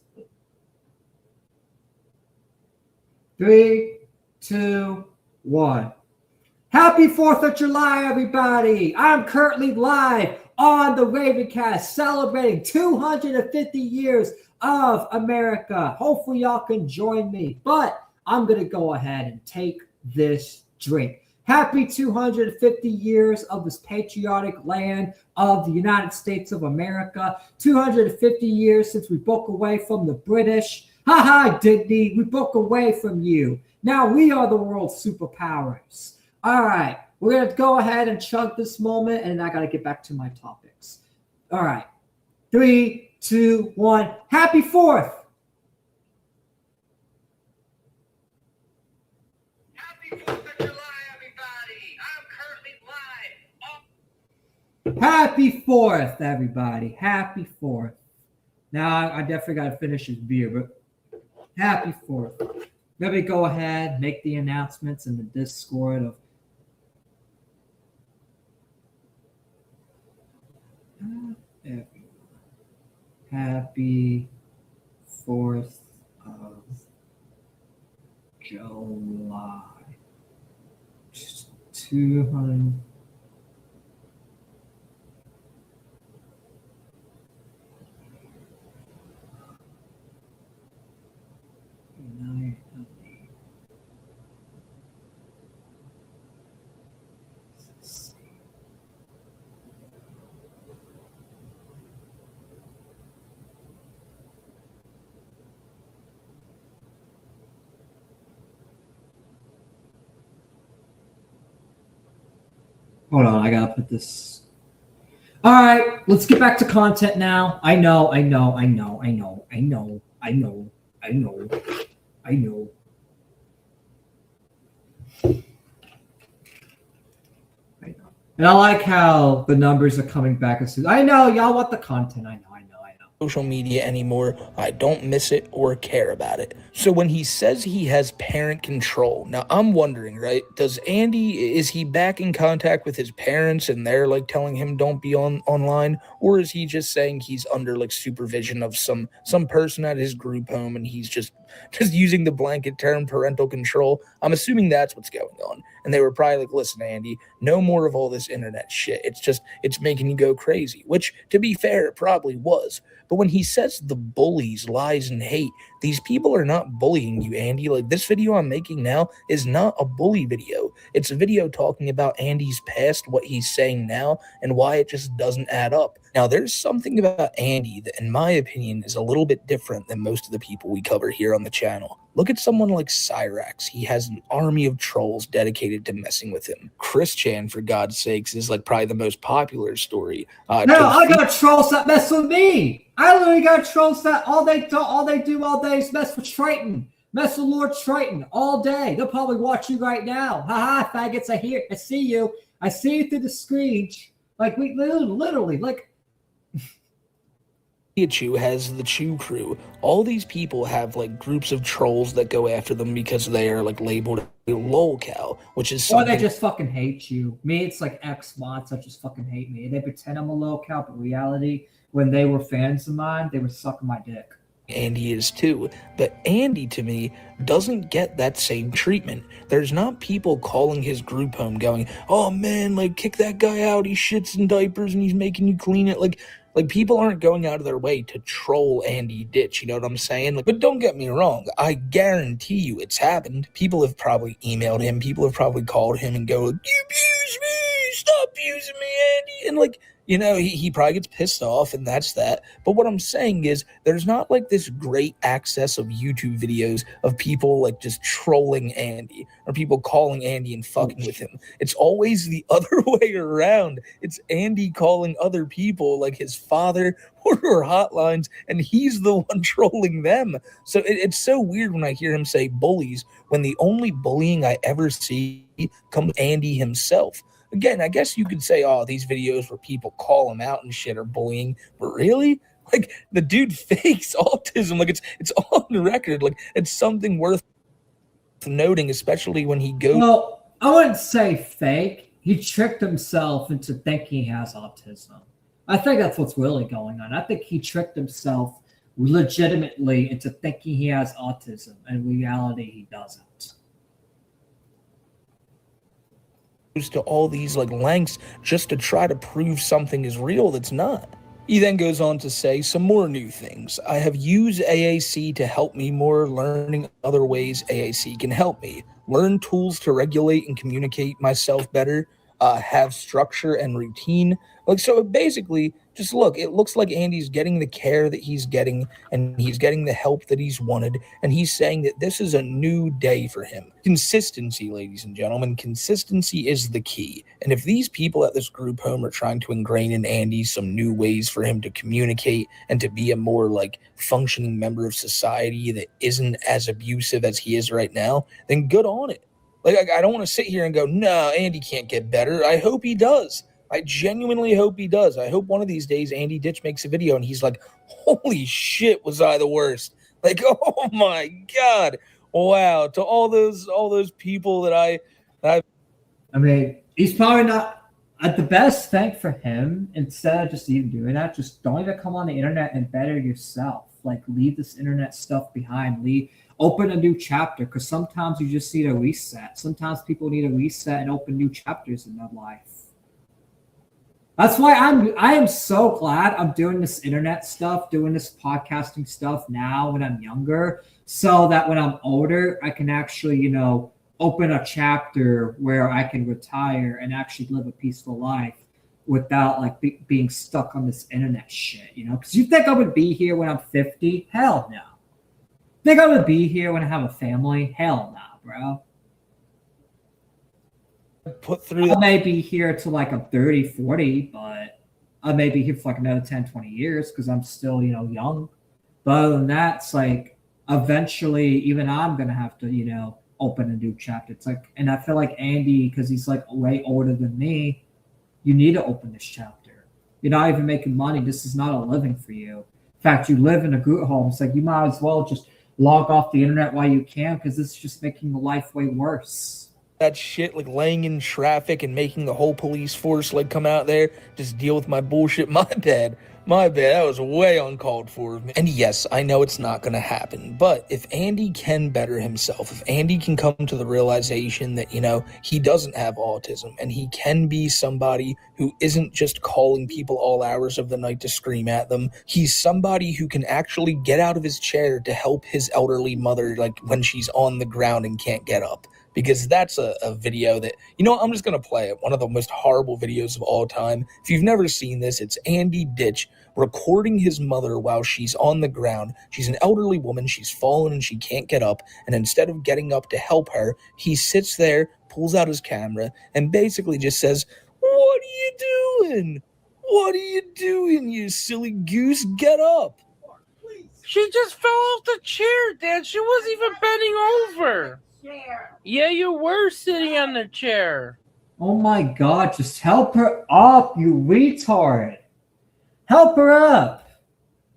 3, 2, 1. Happy 4th of July, everybody. I'm currently live on the Ravencast celebrating 250 years of America. Hopefully y'all can join me, but I'm going to go ahead and take this drink. Happy 250 years of this patriotic land of the United States of America. 250 years since we broke away from the British. Ha dignity, we broke away from you. Now we are the world's superpowers. All right, we're going to go ahead and chug this moment, and I got to get back to my topics. All right, 3, 2, 1. Happy 4th. Happy 4th of July, everybody. I'm currently live. Happy 4th, everybody. Happy 4th. Now, I definitely got to finish this beer, but happy 4th. Let me go ahead, make the announcements in the Discord of happy 4th of July. 200. Hold on, I gotta put this. All right, let's get back to content now. I know. And I like how the numbers are coming back as soon. I know y'all want the content. I know. social media anymore. I don't miss it or care about it. So when he says he has parent control, now I'm wondering, right? Is he back in contact with his parents and they're like telling him don't be online, or is he just saying he's under like supervision of some person at his group home and he's just using the blanket term parental control? I'm assuming that's what's going on. And they were probably like, listen, Andy, no more of all this internet shit. It's making you go crazy, which to be fair, it probably was. But when he says the bullies, lies, and hate, these people are not bullying you, Andy. Like, this video I'm making now is not a bully video. It's a video talking about Andy's past, what he's saying now, and why it just doesn't add up. Now, there's something about Andy that, in my opinion, is a little bit different than most of the people we cover here on the channel. Look at someone like Cyrax. He has an army of trolls dedicated to messing with him. Chris Chan, for God's sakes, is like probably the most popular story. I got trolls that mess with me. I literally got trolls that all they do all day is mess with Triton. Mess with Lord Triton all day. They'll probably watch you right now. Haha, faggots, I see you. I see you through the screen. Like, we literally, like... Pikachu has the Chew Crew. All these people have like groups of trolls that go after them because they are like labeled a lolcow, which is something... Or they just fucking hate you. Me, it's like X-mods that just fucking hate me. They pretend I'm a lolcow, but in reality, when they were fans of mine, they were sucking my dick. Andy is too, but Andy to me doesn't get that same treatment. There's not people calling his group home going, oh man, like kick that guy out, he shits in diapers and he's making you clean it. Like people aren't going out of their way to troll Andy Ditch, you know what I'm saying? Like, but don't get me wrong, I guarantee you it's happened. People have probably emailed him, people have probably called him and go, you abuse me, stop abusing me, Andy, and like, you know, he probably gets pissed off, and that's that. But what I'm saying is there's not like this great access of YouTube videos of people like just trolling Andy or people calling Andy and fucking with him. It's always the other way around. It's Andy calling other people like his father or hotlines, and he's the one trolling them. So it's so weird when I hear him say bullies when the only bullying I ever see comes from Andy himself. Again, I guess you could say, oh, these videos where people call him out and shit are bullying, but really? Like, the dude fakes autism. Like, it's on the record. Like, it's something worth noting, especially when he goes... Well, I wouldn't say fake. He tricked himself into thinking he has autism. I think that's what's really going on. I think he tricked himself legitimately into thinking he has autism. In reality, he doesn't. To all these like lengths just to try to prove something is real that's not. He then goes on to say some more new things. I have used AAC to help me more, learning other ways AAC can help me. Learn tools to regulate and communicate myself better, have structure and routine. Like, so basically, just look, it looks like Andy's getting the care that he's getting, and he's getting the help that he's wanted, and he's saying that this is a new day for him. Consistency, ladies and gentlemen, consistency is the key. And if these people at this group home are trying to ingrain in Andy some new ways for him to communicate and to be a more like functioning member of society that isn't as abusive as he is right now, then good on it. Like, I don't want to sit here and go, no, Andy can't get better. I hope he does. I genuinely hope he does. I hope one of these days Andy Ditch makes a video and he's like, holy shit, was I the worst? Like, oh my God. Wow. To all those people that I mean, he's probably not at the best thing for him. Instead of just even doing that, just don't even come on the internet and better yourself. Like, leave this internet stuff behind. Open a new chapter, because sometimes you just need a reset. Sometimes people need a reset and open new chapters in their life. That's why I am so glad I'm doing this internet stuff, doing this podcasting stuff now when I'm younger, so that when I'm older, I can actually, you know, open a chapter where I can retire and actually live a peaceful life without like being stuck on this internet shit, you know? Because you think I would be here when I'm 50? Hell no. Think I would be here when I have a family? Hell no, bro. Put through I may be here till like I'm 30, 40, but I may be here for like another 10, 20 years because I'm still, you know, young. But other than that, it's like eventually even I'm going to have to, you know, open a new chapter. It's like, and I feel like Andy, because he's like way older than me, you need to open this chapter. You're not even making money. This is not a living for you. In fact, you live in a group home. It's like you might as well just log off the internet while you can, because this is just making the life way worse. That shit, like laying in traffic and making the whole police force like come out there, just deal with my bullshit. My bad. That was way uncalled for of me. And yes, I know it's not gonna happen, but if Andy can better himself, if Andy can come to the realization that, you know, he doesn't have autism and he can be somebody who isn't just calling people all hours of the night to scream at them, he's somebody who can actually get out of his chair to help his elderly mother, like when she's on the ground and can't get up. Because that's a video that, you know, I'm just going to play it. One of the most horrible videos of all time. If you've never seen this, it's Andy Ditch recording his mother while she's on the ground. She's an elderly woman. She's fallen and she can't get up. And instead of getting up to help her, he sits there, pulls out his camera, and basically just says, "What are you doing? What are you doing, you silly goose? Get up." She just fell off the chair, Dad. She wasn't even bending over. Yeah, you were sitting on the chair. Oh my god, just help her up, you retard. Help her up.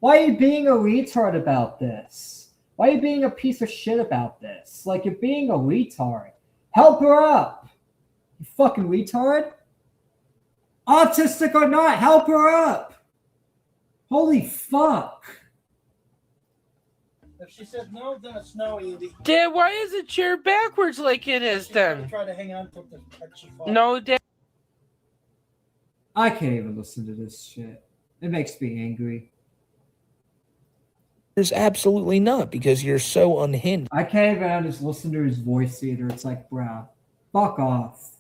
Why are you being a retard about this? Why are you being a piece of shit about this? Like, you're being a retard. Help her up. You fucking retard. Autistic or not, help her up. Holy fuck. If she says no, then it's no, Andy. Dad, why is the chair backwards like it is then? Try to hang on to the she falls. No, Dad. I can't even listen to this shit. It makes me angry. There's absolutely not, because you're so unhinged. I can't even just listen to his voice either. It's like, bruh, fuck off.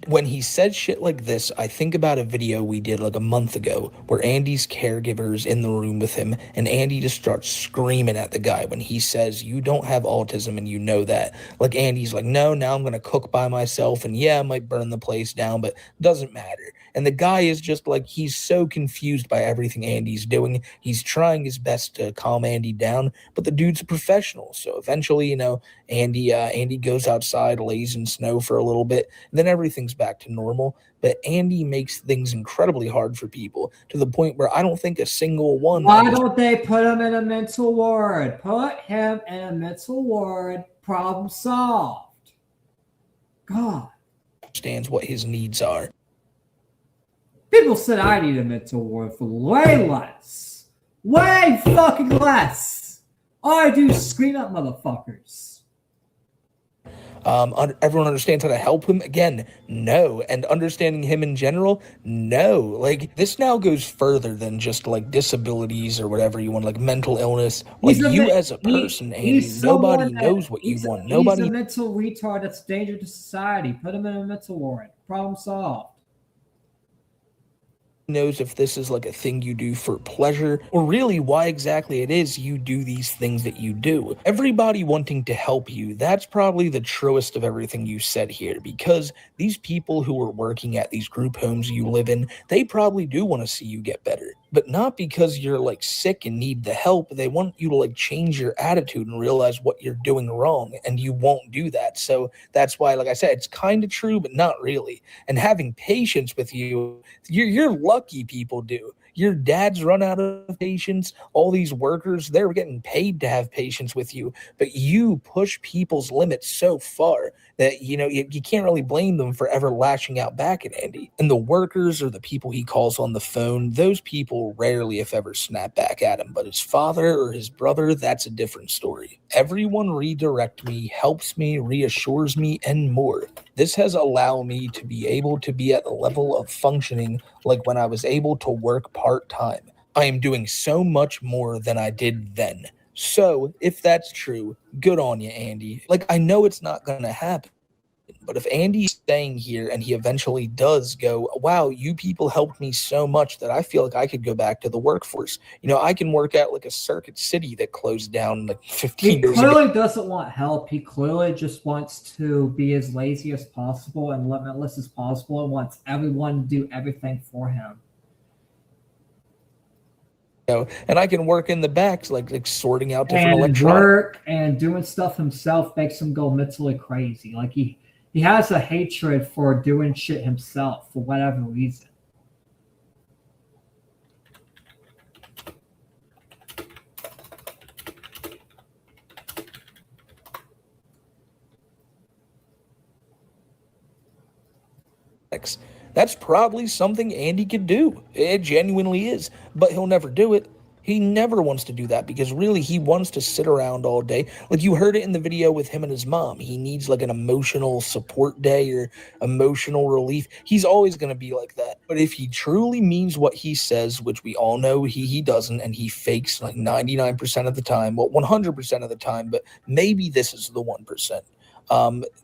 When he said shit like this, I think about a video we did like a month ago where Andy's caregiver is in the room with him and Andy just starts screaming at the guy when he says, "You don't have autism and you know that." Like, Andy's like, "No, now I'm going to cook by myself and yeah, I might burn the place down, but doesn't matter." And the guy is just like, he's so confused by everything Andy's doing. He's trying his best to calm Andy down, but the dude's a professional. So eventually, you know, Andy goes outside, lays in snow for a little bit, and then everything's back to normal. But Andy makes things incredibly hard for people to the point where I don't think a single one. Why don't they put him in a mental ward? Put him in a mental ward. Problem solved. God. Understands what his needs are. People said I need a mental ward for way less. Way fucking less. All I do is scream at motherfuckers. Everyone understands how to help him? Again, no. And understanding him in general? No. Like, this now goes further than just, like, disabilities or whatever you want, like mental illness. Like, you as a person, Andy, nobody knows what you want. Nobody. He's a mental retard that's a danger to society. Put him in a mental ward. Problem solved. Knows if this is like a thing you do for pleasure or really why exactly it is you do these things that you do. Everybody wanting to help you, that's probably the truest of everything you said here, because these people who are working at these group homes you live in, they probably do want to see you get better, but not because you're like sick and need the help. They want you to like change your attitude and realize what you're doing wrong, and you won't do that. So that's why, like I said, it's kind of true, but not really. And having patience with you, you're lucky people do. Your dad's run out of patience. All these workers, they're getting paid to have patience with you, but you push people's limits so far that, you know, you can't really blame them for ever lashing out back at Andy. And the workers or the people he calls on the phone, those people rarely, if ever, snap back at him. But his father or his brother, that's a different story. Everyone redirect me, helps me, reassures me, and more. This has allowed me to be able to be at the level of functioning like when I was able to work part-time. I am doing so much more than I did then. So, if that's true, good on you, Andy. Like, I know it's not going to happen, but if Andy's staying here and he eventually does go, wow, you people helped me so much that I feel like I could go back to the workforce. You know, I can work at like a Circuit City that closed down like 15 years ago. He clearly doesn't want help. He clearly just wants to be as lazy as possible and limitless as possible and wants everyone to do everything for him. You know, and I can work in the backs, like sorting out different and electronics. Work and doing stuff himself makes him go mentally crazy. Like he has a hatred for doing shit himself for whatever reason. That's probably something Andy could do. It genuinely is, but he'll never do it. He never wants to do that because really he wants to sit around all day. Like you heard it in the video with him and his mom. He needs like an emotional support day or emotional relief. He's always going to be like that. But if he truly means what he says, which we all know he doesn't, and he fakes like 99% of the time, well, 100% of the time, but maybe this is the 1%.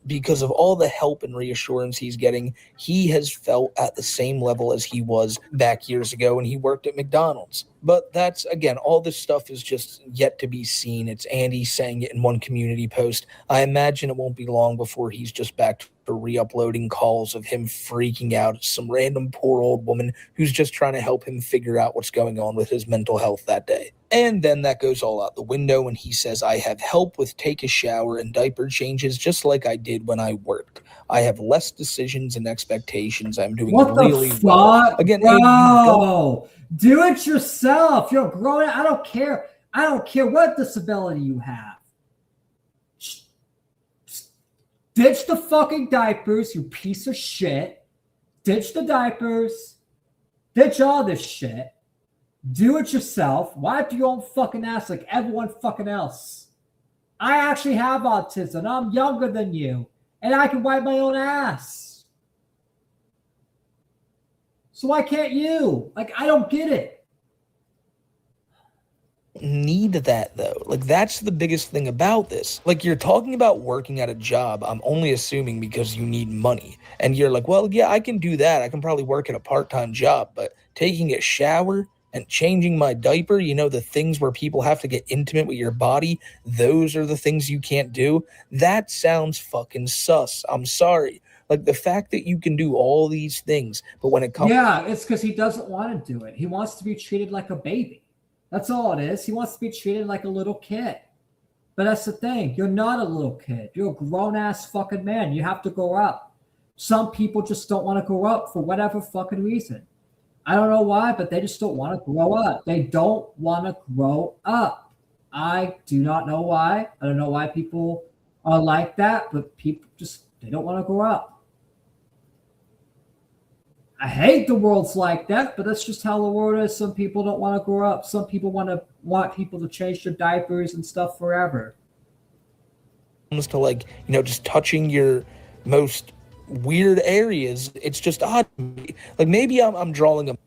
Because of all the help and reassurance he's getting, he has felt at the same level as he was back years ago when he worked at McDonald's. But that's, again, all this stuff is just yet to be seen. It's Andy saying it in one community post. I imagine it won't be long before he's just back to re-uploading calls of him freaking out at some random poor old woman who's just trying to help him figure out what's going on with his mental health that day. And then that goes all out the window when he says, I have help with take a shower and diaper changes just like I did when I worked. I have less decisions and expectations. I'm doing really well. Again, bro, do it yourself. You're growing. I don't care. I don't care what disability you have. Ditch the fucking diapers, you piece of shit. Ditch the diapers. Ditch all this shit. Do it yourself. Wipe your own fucking ass like everyone fucking else. I actually have autism. I'm younger than you. And I can wipe my own ass. So why can't you? Like, I don't get it. Need that though. Like that's the biggest thing about this. Like you're talking about working at a job, I'm only assuming because you need money. And you're like, well, yeah, I can do that. I can probably work at a part-time job, but taking a shower and changing my diaper, you know, the things where people have to get intimate with your body, those are the things you can't do. That sounds fucking sus. I'm sorry. Like the fact that you can do all these things, but when it comes... Yeah, it's because he doesn't want to do it. He wants to be treated like a baby. That's all it is. He wants to be treated like a little kid. But that's the thing. You're not a little kid. You're a grown-ass fucking man. You have to grow up. Some people just don't want to grow up for whatever fucking reason. I don't know why, but they just don't want to grow up. They don't want to grow up. I do not know why. I don't know why people are like that, but people just, they don't want to grow up. I hate the world's like that, but that's just how the world is. Some people don't want to grow up. Some people want people to change their diapers and stuff forever. Comes to like, you know, just touching your most weird areas, it's just odd. Like maybe I'm drawing a...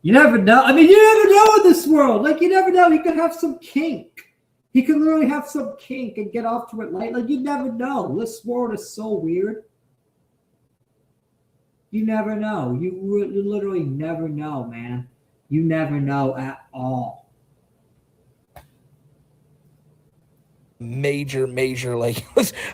You never know. I mean, you never know in this world. Like you never know. He could have some kink. He could literally have some kink and get off to it late. Like you never know. This world is so weird. You never know. You literally never know, man. You never know at all. Major, like,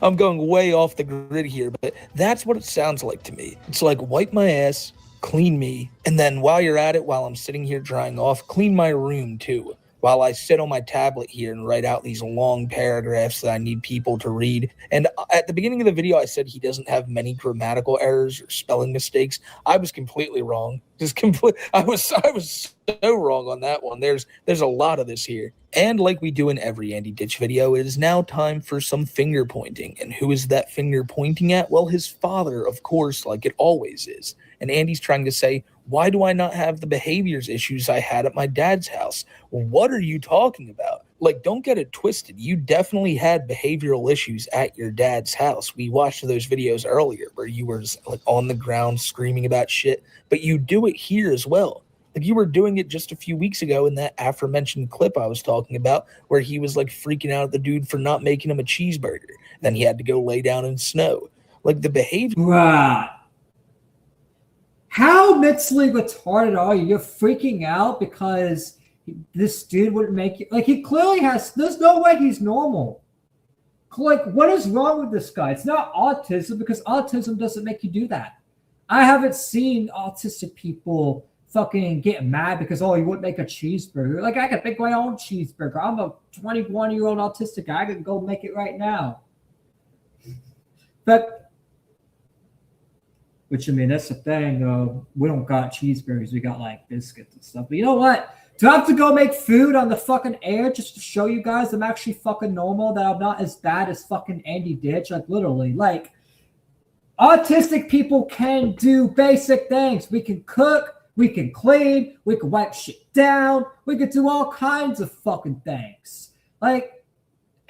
I'm going way off the grid here, but that's what it sounds like to me. It's like, wipe my ass, clean me, and then while you're at it, while I'm sitting here drying off, clean my room too. While I sit on my tablet here and write out these long paragraphs that I need people to read. And at the beginning of the video, I said he doesn't have many grammatical errors or spelling mistakes. I was completely wrong. I was so wrong on that one. There's a lot of this here. And like we do in every Andy Ditch video, it is now time for some finger pointing. And who is that finger pointing at? Well, his father, of course, like it always is. And Andy's trying to say, why do I not have the behaviors issues I had at my dad's house? What are you talking about? Like, don't get it twisted. You definitely had behavioral issues at your dad's house. We watched those videos earlier where you were like on the ground screaming about shit, but you do it here as well. Like you were doing it just a few weeks ago in that aforementioned clip I was talking about where he was like freaking out at the dude for not making him a cheeseburger. Then he had to go lay down in snow. Like the behavior... Right. How mentally retarded are you? You're freaking out because this dude wouldn't make you... Like, he clearly has... There's no way he's normal. Like, what is wrong with this guy? It's not autism because autism doesn't make you do that. I haven't seen autistic people fucking get mad because, oh, you wouldn't make a cheeseburger. Like, I could make my own cheeseburger. I'm a 21-year-old autistic guy. I could go make it right now. But... Which, I mean, that's the thing. We don't got cheeseburgers. We got, like, biscuits and stuff. But you know what? Do I have to go make food on the fucking air just to show you guys I'm actually fucking normal, that I'm not as bad as fucking Andy Ditch? Like, literally. Like, Autistic people can do basic things. We can cook, we can clean, we can wipe shit down, we can do all kinds of fucking things. Like,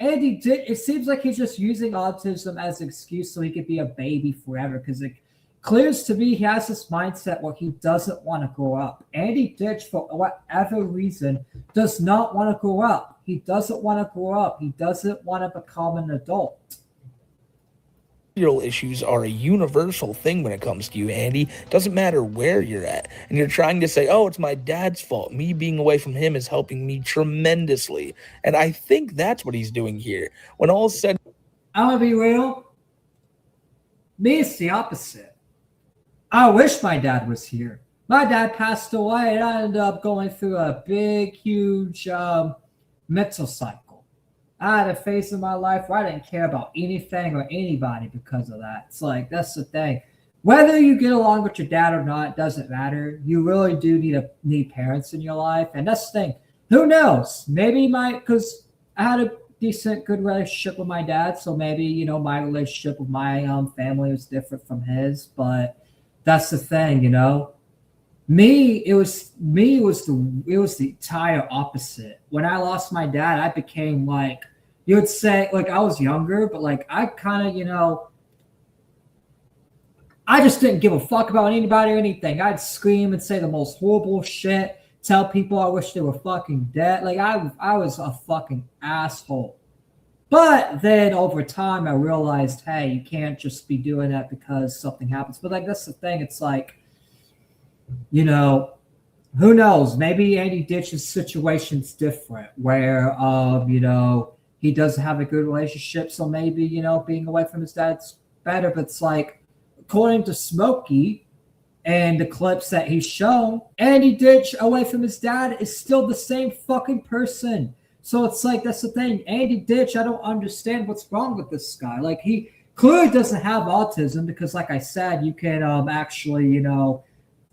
Andy did, it seems like he's just using autism as an excuse so he could be a baby forever, because it clears to me he has this mindset where he doesn't want to grow up. Andy Ditch, for whatever reason, does not want to grow up. He doesn't want to grow up. He doesn't want to become an adult. Issues are a universal thing when it comes to you, Andy. Doesn't matter where you're at. And you're trying to say, oh, it's my dad's fault. Me being away from him is helping me tremendously. And I think that's what he's doing here. When all is said, I'm going to be real. Me, it's the opposite. I wish my dad was here. My dad passed away, and I ended up going through a big, huge mental cycle. I had a phase in my life where I didn't care about anything or anybody because of that. It's like, that's the thing. Whether you get along with your dad or not, doesn't matter. You really do need parents in your life. And that's the thing. Who knows? Maybe because I had a decent, good relationship with my dad. So maybe, my relationship with my family was different from his. But that's the thing, it was the entire opposite. When I lost my dad, I became like, you would say, like, I was younger, but like I kind of, I just didn't give a fuck about anybody or anything. I'd scream and say the most horrible shit, tell people I wish they were fucking dead. Like I was a fucking asshole. But then over time I realized, hey, you can't just be doing that because something happens. But like, that's the thing. It's like, who knows? Maybe Andy Ditch's situation's different where, he doesn't have a good relationship. So maybe, being away from his dad's better. But it's like, according to Smokey and the clips that he's shown, Andy Ditch away from his dad is still the same fucking person. So it's like, that's the thing. Andy Ditch, I don't understand what's wrong with this guy. Like, he clearly doesn't have autism because, like I said, you can actually,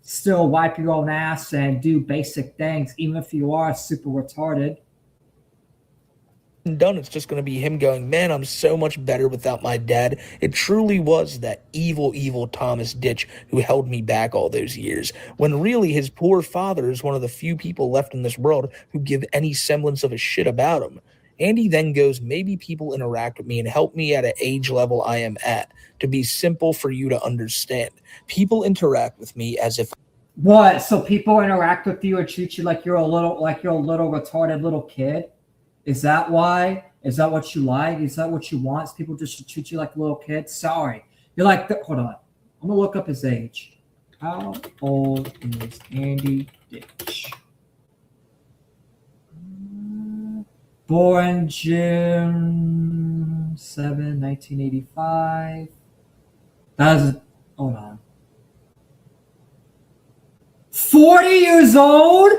still wipe your own ass and do basic things, even if you are super retarded. Done, it's just going to be him going, man, I'm so much better without my dad. It truly was that evil Thomas Ditch who held me back all those years, when really his poor father is one of the few people left in this world who give any semblance of a shit about him. Andy then goes, maybe people interact with me and help me at an age level I am at, to be simple for you to understand. People interact with me as if... What? So people interact with you and treat you like you're a little retarded little kid? Is that why? Is that what you like? Is that what you want? Is people just treat you like a little kid? Sorry. You're like, hold on. I'm going to look up his age. How old is Andy Ditch? Born June 7, 1985. Hold on. 40 years old?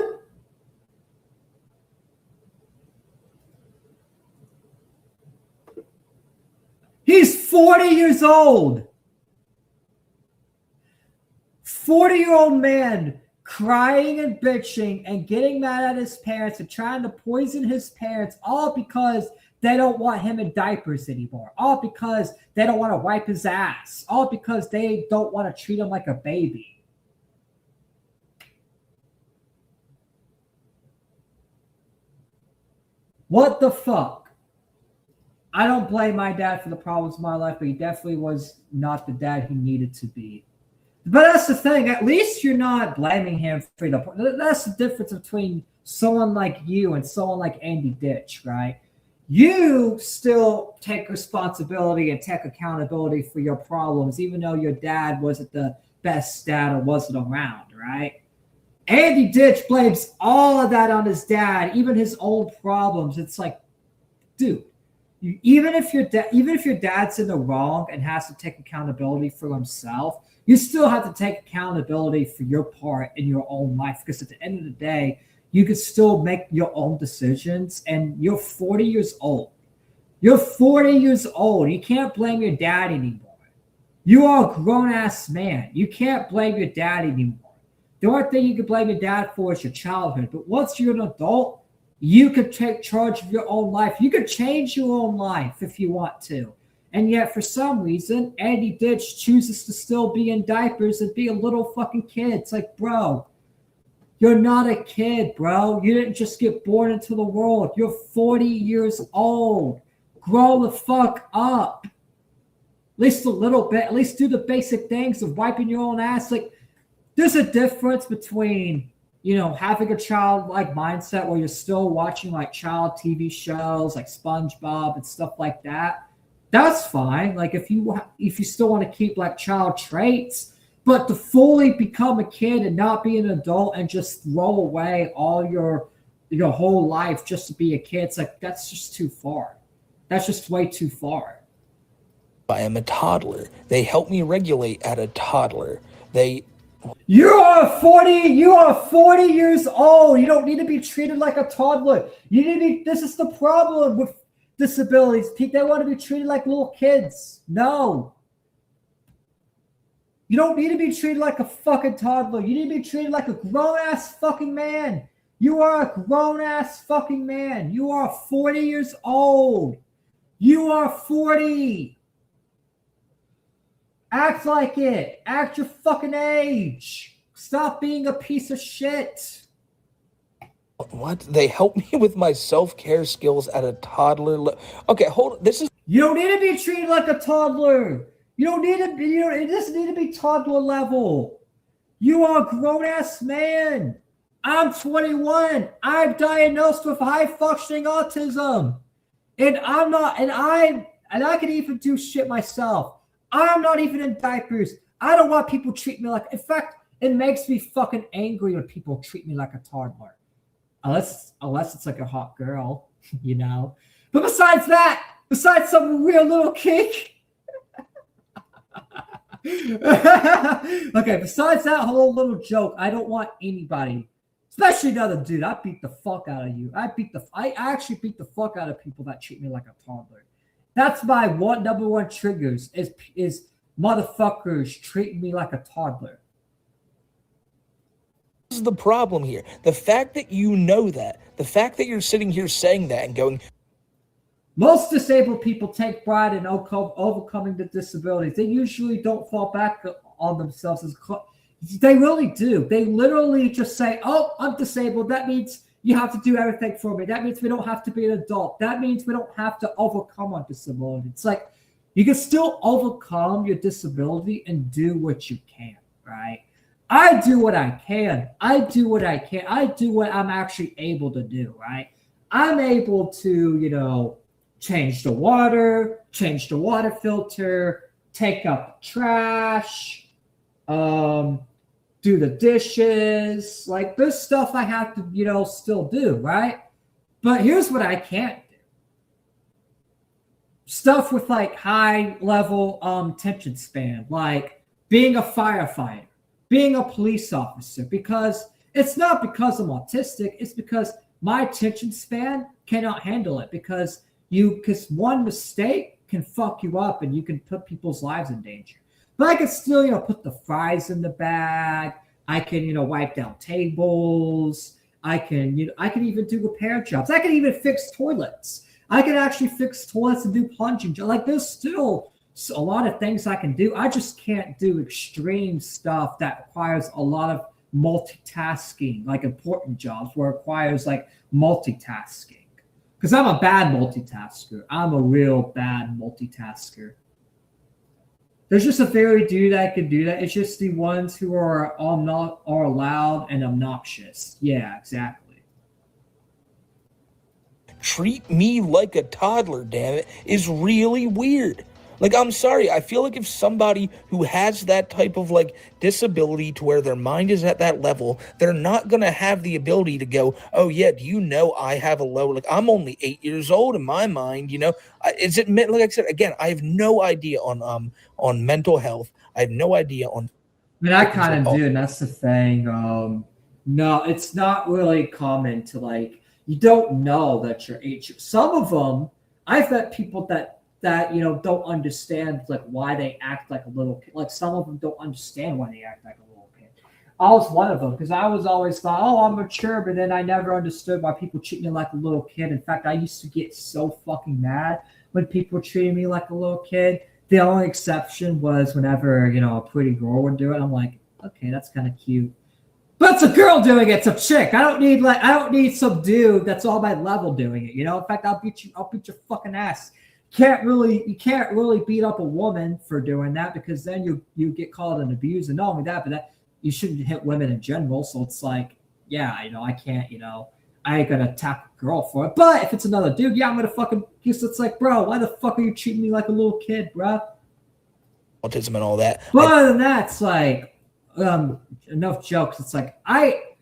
He's 40 years old. 40-year-old man crying and bitching and getting mad at his parents and trying to poison his parents, all because they don't want him in diapers anymore. All because they don't want to wipe his ass. All because they don't want to treat him like a baby. What the fuck? I don't blame my dad for the problems of my life, but he definitely was not the dad he needed to be. But that's the thing. At least you're not blaming him for the... That's the difference between someone like you and someone like Andy Ditch, right? You still take responsibility and take accountability for your problems, even though your dad wasn't the best dad or wasn't around, right? Andy Ditch blames all of that on his dad, even his own problems. It's like, dude, even if your dad's in the wrong and has to take accountability for himself, you still have to take accountability for your part in your own life, because at the end of the day, you can still make your own decisions, and you're 40 years old. You're 40 years old. You can't blame your dad anymore. You are a grown-ass man. You can't blame your dad anymore. The only thing you can blame your dad for is your childhood. But once you're an adult, you can take charge of your own life. You can change your own life if you want to. And yet, for some reason, Andy Ditch chooses to still be in diapers and be a little fucking kid. It's like, bro, you're not a kid, bro. You didn't just get born into the world. You're 40 years old. Grow the fuck up. At least a little bit. At least do the basic things of wiping your own ass. Like, there's a difference between, having a childlike mindset where you're still watching like child TV shows like SpongeBob and stuff like that. That's fine. Like if you still want to keep like child traits, but to fully become a kid and not be an adult and just throw away all your whole life just to be a kid, it's like that's just too far. That's just way too far. I am a toddler. They help me regulate at a toddler. You are 40 years old. You don't need to be treated like a toddler. This is the problem with disabilities. They want to be treated like little kids. No. You don't need to be treated like a fucking toddler. You need to be treated like a grown-ass fucking man. You are a grown-ass fucking man. You are 40 years old. You are 40. Act like it. Act your fucking age. Stop being a piece of shit. What? They help me with my self-care skills at a toddler. Okay, hold on. You don't need to be treated like a toddler. You don't need to be. It doesn't need to be toddler level. You are a grown-ass man. I'm 21. I'm diagnosed with high-functioning autism, and I'm not. And I can even do shit myself. I'm not even in diapers. I don't want people treat me like. In fact, it makes me fucking angry when people treat me like a toddler. Unless it's like a hot girl, But besides some real little kick. Okay, besides that whole little joke, I don't want anybody, especially another dude. I beat the fuck out of you. I actually beat the fuck out of people that treat me like a toddler. That's my number one triggers is motherfuckers treating me like a toddler. This is the problem here. The fact that you know that, the fact that you're sitting here saying that and going. Most disabled people take pride in overcoming the disabilities. They usually don't fall back on themselves. They really do. They literally just say, oh, I'm disabled. That means you have to do everything for me. That means we don't have to be an adult. That means we don't have to overcome our disability. It's like you can still overcome your disability and do what you can, right? I do what I can. I do what I'm actually able to do, right? I'm able to, change the water filter, take up the trash, do the dishes. Like, there's stuff I have to, still do, right? But here's what I can't do. Stuff with, like, high-level attention span, like being a firefighter, being a police officer, because it's not because I'm autistic, it's because my attention span cannot handle it, because one mistake can fuck you up and you can put people's lives in danger. But I can still, put the fries in the bag. I can, wipe down tables. I can even do repair jobs. I can even fix toilets. I can actually fix toilets and do plunging. Like, there's still a lot of things I can do. I just can't do extreme stuff that requires a lot of multitasking, like important jobs where it requires like multitasking. Because I'm a bad multitasker. I'm a real bad multitasker. There's just a very few that can do that. It's just the ones who are loud and obnoxious. Yeah, exactly. Treat me like a toddler, damn it, is really weird. Like, I'm sorry, I feel like if somebody who has that type of, like, disability to where their mind is at that level, they're not going to have the ability to go, oh, yeah, do you know I have a low, like, I'm only 8 years old in my mind, like I said, again, I have no idea on mental health. I have no idea on. I mean, I kind of do, and that's the thing. No, it's not really common to, like, you don't know that you're 8 years. Some of them, I've met people that don't understand like why they act like a little kid. Like, some of them don't understand why they act like a little kid. I was one of them because I was always thought, oh, I'm mature, but then I never understood why people treat me like a little kid. In fact, I used to get so fucking mad when people treated me like a little kid. The only exception was whenever, a pretty girl would do it. I'm like, okay, that's kind of cute. But it's a girl doing it, it's a chick. I don't need some dude that's all my level doing it. In fact, I'll beat your fucking ass. You can't really beat up a woman for doing that, because then you get called an abuser. Not only that, but you shouldn't hit women in general. So it's like, yeah, I can't, I ain't gonna attack a girl for it. But if it's another dude, yeah, I'm gonna fucking. It's like, bro, why the fuck are you treating me like a little kid, bro? Autism and all that. But other than that, it's like, enough jokes. It's like it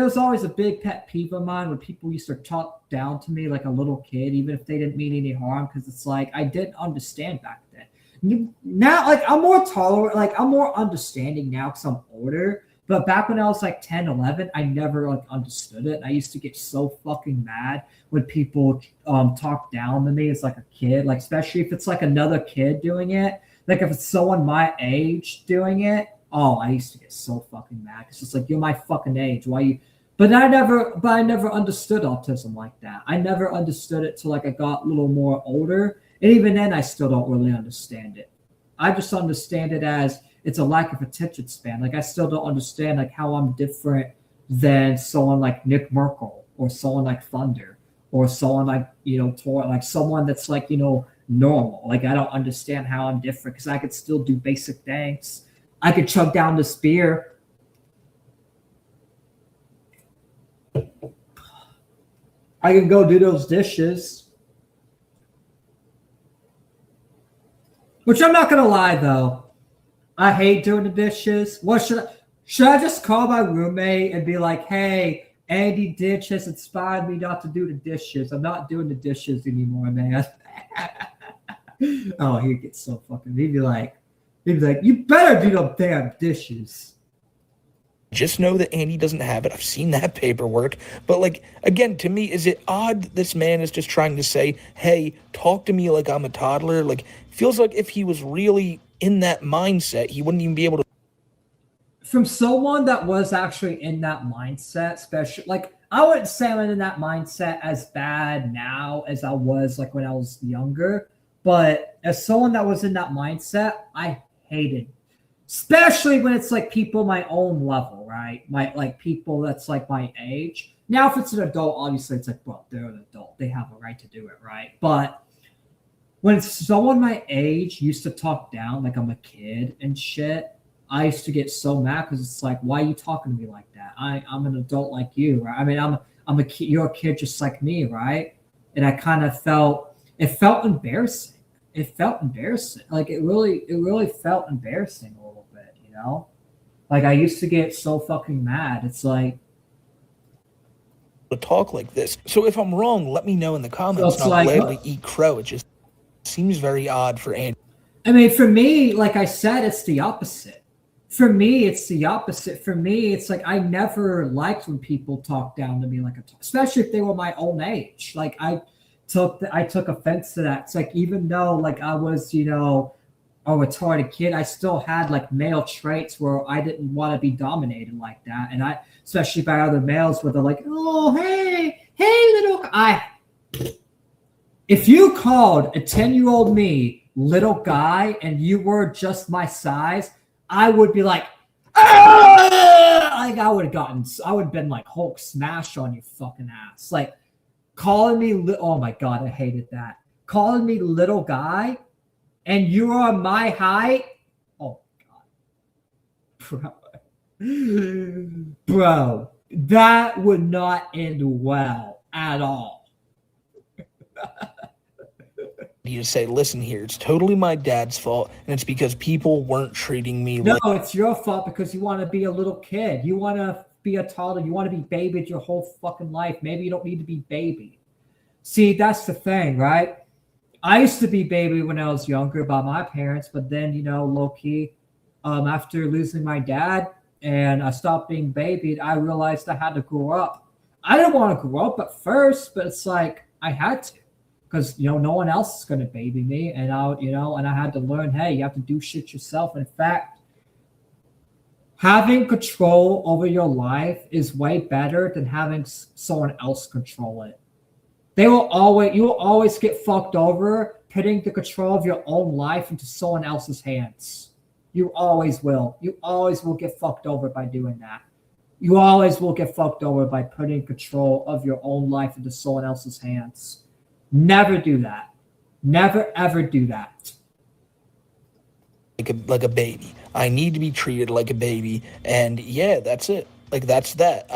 was always a big pet peeve of mine when people used to talk down to me like a little kid, even if they didn't mean any harm, because it's like I didn't understand back then. Now, like, I'm more tolerant, like I'm more understanding now because I'm older. But back when I was like 10, 11, I never like understood it. I used to get so fucking mad when people talk down to me as like a kid, like especially if it's like another kid doing it. Like if it's someone my age doing it, I used to get so fucking mad. It's just like, you're my fucking age. Why you? But I never understood autism like that. I never understood it till like I got a little more older. And even then, I still don't really understand it. I just understand it as it's a lack of attention span. Like I still don't understand like how I'm different than someone like Nick Merkel or someone like Thunder or someone like, Tor, like someone that's like, normal. Like I don't understand how I'm different because I could still do basic things. I could chug down this beer. I can go do those dishes. Which I'm not gonna lie though. I hate doing the dishes. What should I just call my roommate and be like, hey, Andy Ditch has inspired me not to do the dishes. I'm not doing the dishes anymore, man. Oh, he gets so fucking. He'd be like, you better do the damn dishes. Just know that Andy doesn't have it. I've seen that paperwork. But like, again, to me, is it odd that this man is just trying to say, hey, talk to me like I'm a toddler? Like, feels like if he was really in that mindset, he wouldn't even be able to. From someone that was actually in that mindset, especially, like, I wouldn't say I'm in that mindset as bad now as I was like when I was younger. But as someone that was in that mindset, I hated, especially when it's like people my own level, right? Like people that's like my age. Now, if it's an adult, obviously it's like, well, they're an adult. They have a right to do it, right? But when someone my age used to talk down like I'm a kid and shit, I used to get so mad because it's like, why are you talking to me like that? I'm an adult like you, right? I mean, I'm a kid. You're a kid just like me, right? And I kind of felt embarrassing. It felt embarrassing. Like it really felt embarrassing a little bit, Like I used to get so fucking mad. It's like to talk like this. So if I'm wrong, let me know in the comments. So I'll gladly eat crow. It just seems very odd for Andy. I mean, for me, like I said, it's the opposite. For me, it's the opposite. For me, it's like I never liked when people talk down to me like especially if they were my own age. Like I took offense to that. It's like even though like I was, a retarded kid, I still had like male traits where I didn't want to be dominated like that. And I, especially by other males, where they're like, oh, hey, little if you called a 10-year-old me little guy and you were just my size, I would be like, like I would have been like Hulk smash on your fucking ass. Like calling me, oh my God, I hated that. Calling me little guy and you are my height. Oh God. Bro, that would not end well at all. You say, listen here, it's totally my dad's fault, and it's because people weren't treating me No, it's your fault because you want to be a little kid. You want to be a toddler. You want to be babied your whole fucking life. Maybe you don't need to be baby. See, that's the thing, right? I used to be baby when I was younger by my parents, but then, low-key, after losing my dad and I stopped being babied, I realized I had to grow up. I didn't want to grow up at first, but it's like I had to. Because no one else is gonna baby me, and I had to learn. Hey, you have to do shit yourself. In fact, having control over your life is way better than having someone else control it. you will always get fucked over putting the control of your own life into someone else's hands. You always will. You always will get fucked over by doing that. You always will get fucked over by putting control of your own life into someone else's hands. Never do that. Never, ever do that. Like a baby. I need to be treated like a baby. And yeah, that's it. Like, that's that.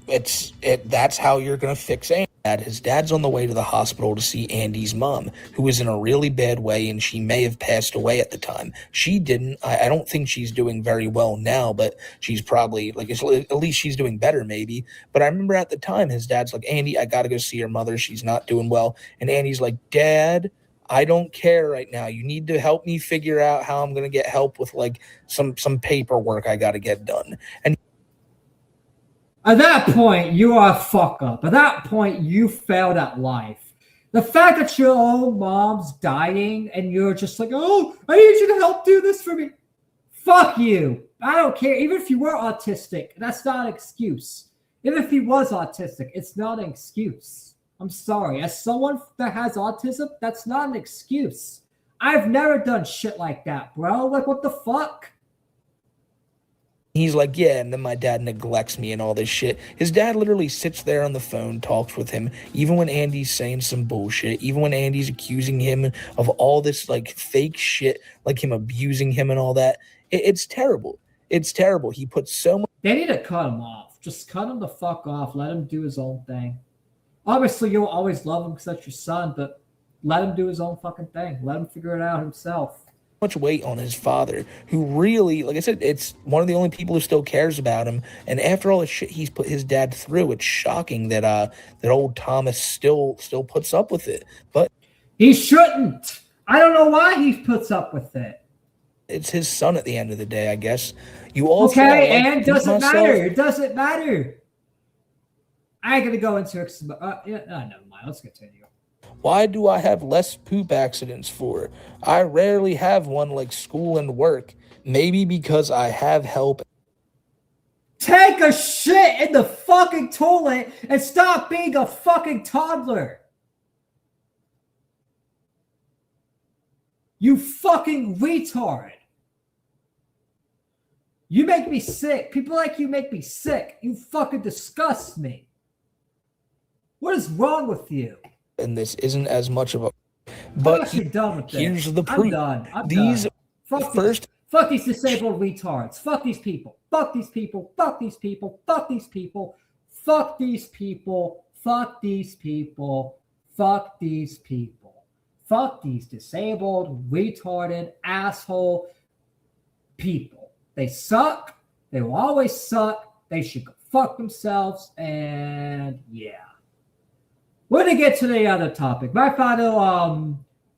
That's how you're going to fix Andy. His dad's on the way to the hospital to see Andy's mom, who was in a really bad way, and she may have passed away at the time. She didn't. I don't think she's doing very well now, but she's probably, like, at least she's doing better, maybe. But I remember at the time, his dad's like, Andy, I got to go see your mother. She's not doing well. And Andy's like, Dad, I don't care right now. You need to help me figure out how I'm going to get help with, like, some paperwork I got to get done. And at that point, you are a fuck up. At that point, you failed at life. The fact that your own mom's dying and you're just like, oh, I need you to help do this for me. Fuck you. I don't care. Even if you were autistic, that's not an excuse. Even if he was autistic, it's not an excuse. I'm sorry. As someone that has autism, that's not an excuse. I've never done shit like that, bro. Like, what the fuck? he's like, yeah, and then my dad neglects me and all this shit. His dad literally sits there on the phone, talks with him, even when Andy's saying some bullshit, even when Andy's accusing him of all this, like, fake shit, like him abusing him and all that. It's terrible. It's terrible. He puts so much... They need to cut him off. Just cut him the fuck off. Let him do his own thing. Obviously, you'll always love him because that's your son, but let him do his own fucking thing. Let him figure it out himself. Much weight on his father, who really, like I said, it's one of the only people who still cares about him. And after all the shit he's put his dad through, it's shocking that that old Thomas still puts up with it. But he shouldn't. I don't know why he puts up with it. It's his son at the end of the day, I guess. You also and doesn't matter. It doesn't matter. I ain't gonna go into it. Never mind. Let's continue. Why do I have less poop accidents for? I rarely have one like school and work. Maybe because I have help. Take a shit in the fucking toilet and stop being a fucking toddler. You fucking retard. You make me sick. People like you make me sick. You fucking disgust me. What is wrong with you? And this isn't as much of a... But done with here's this. the proof. I'm done. Fuck these disabled retards. Fuck these people. Fuck these people. Fuck these people. Fuck these people. Fuck these people. Fuck these people. Fuck these people. Fuck these disabled, retarded, asshole people. They suck. They will always suck. They should go fuck themselves. And yeah. We're going to get to the other topic. My final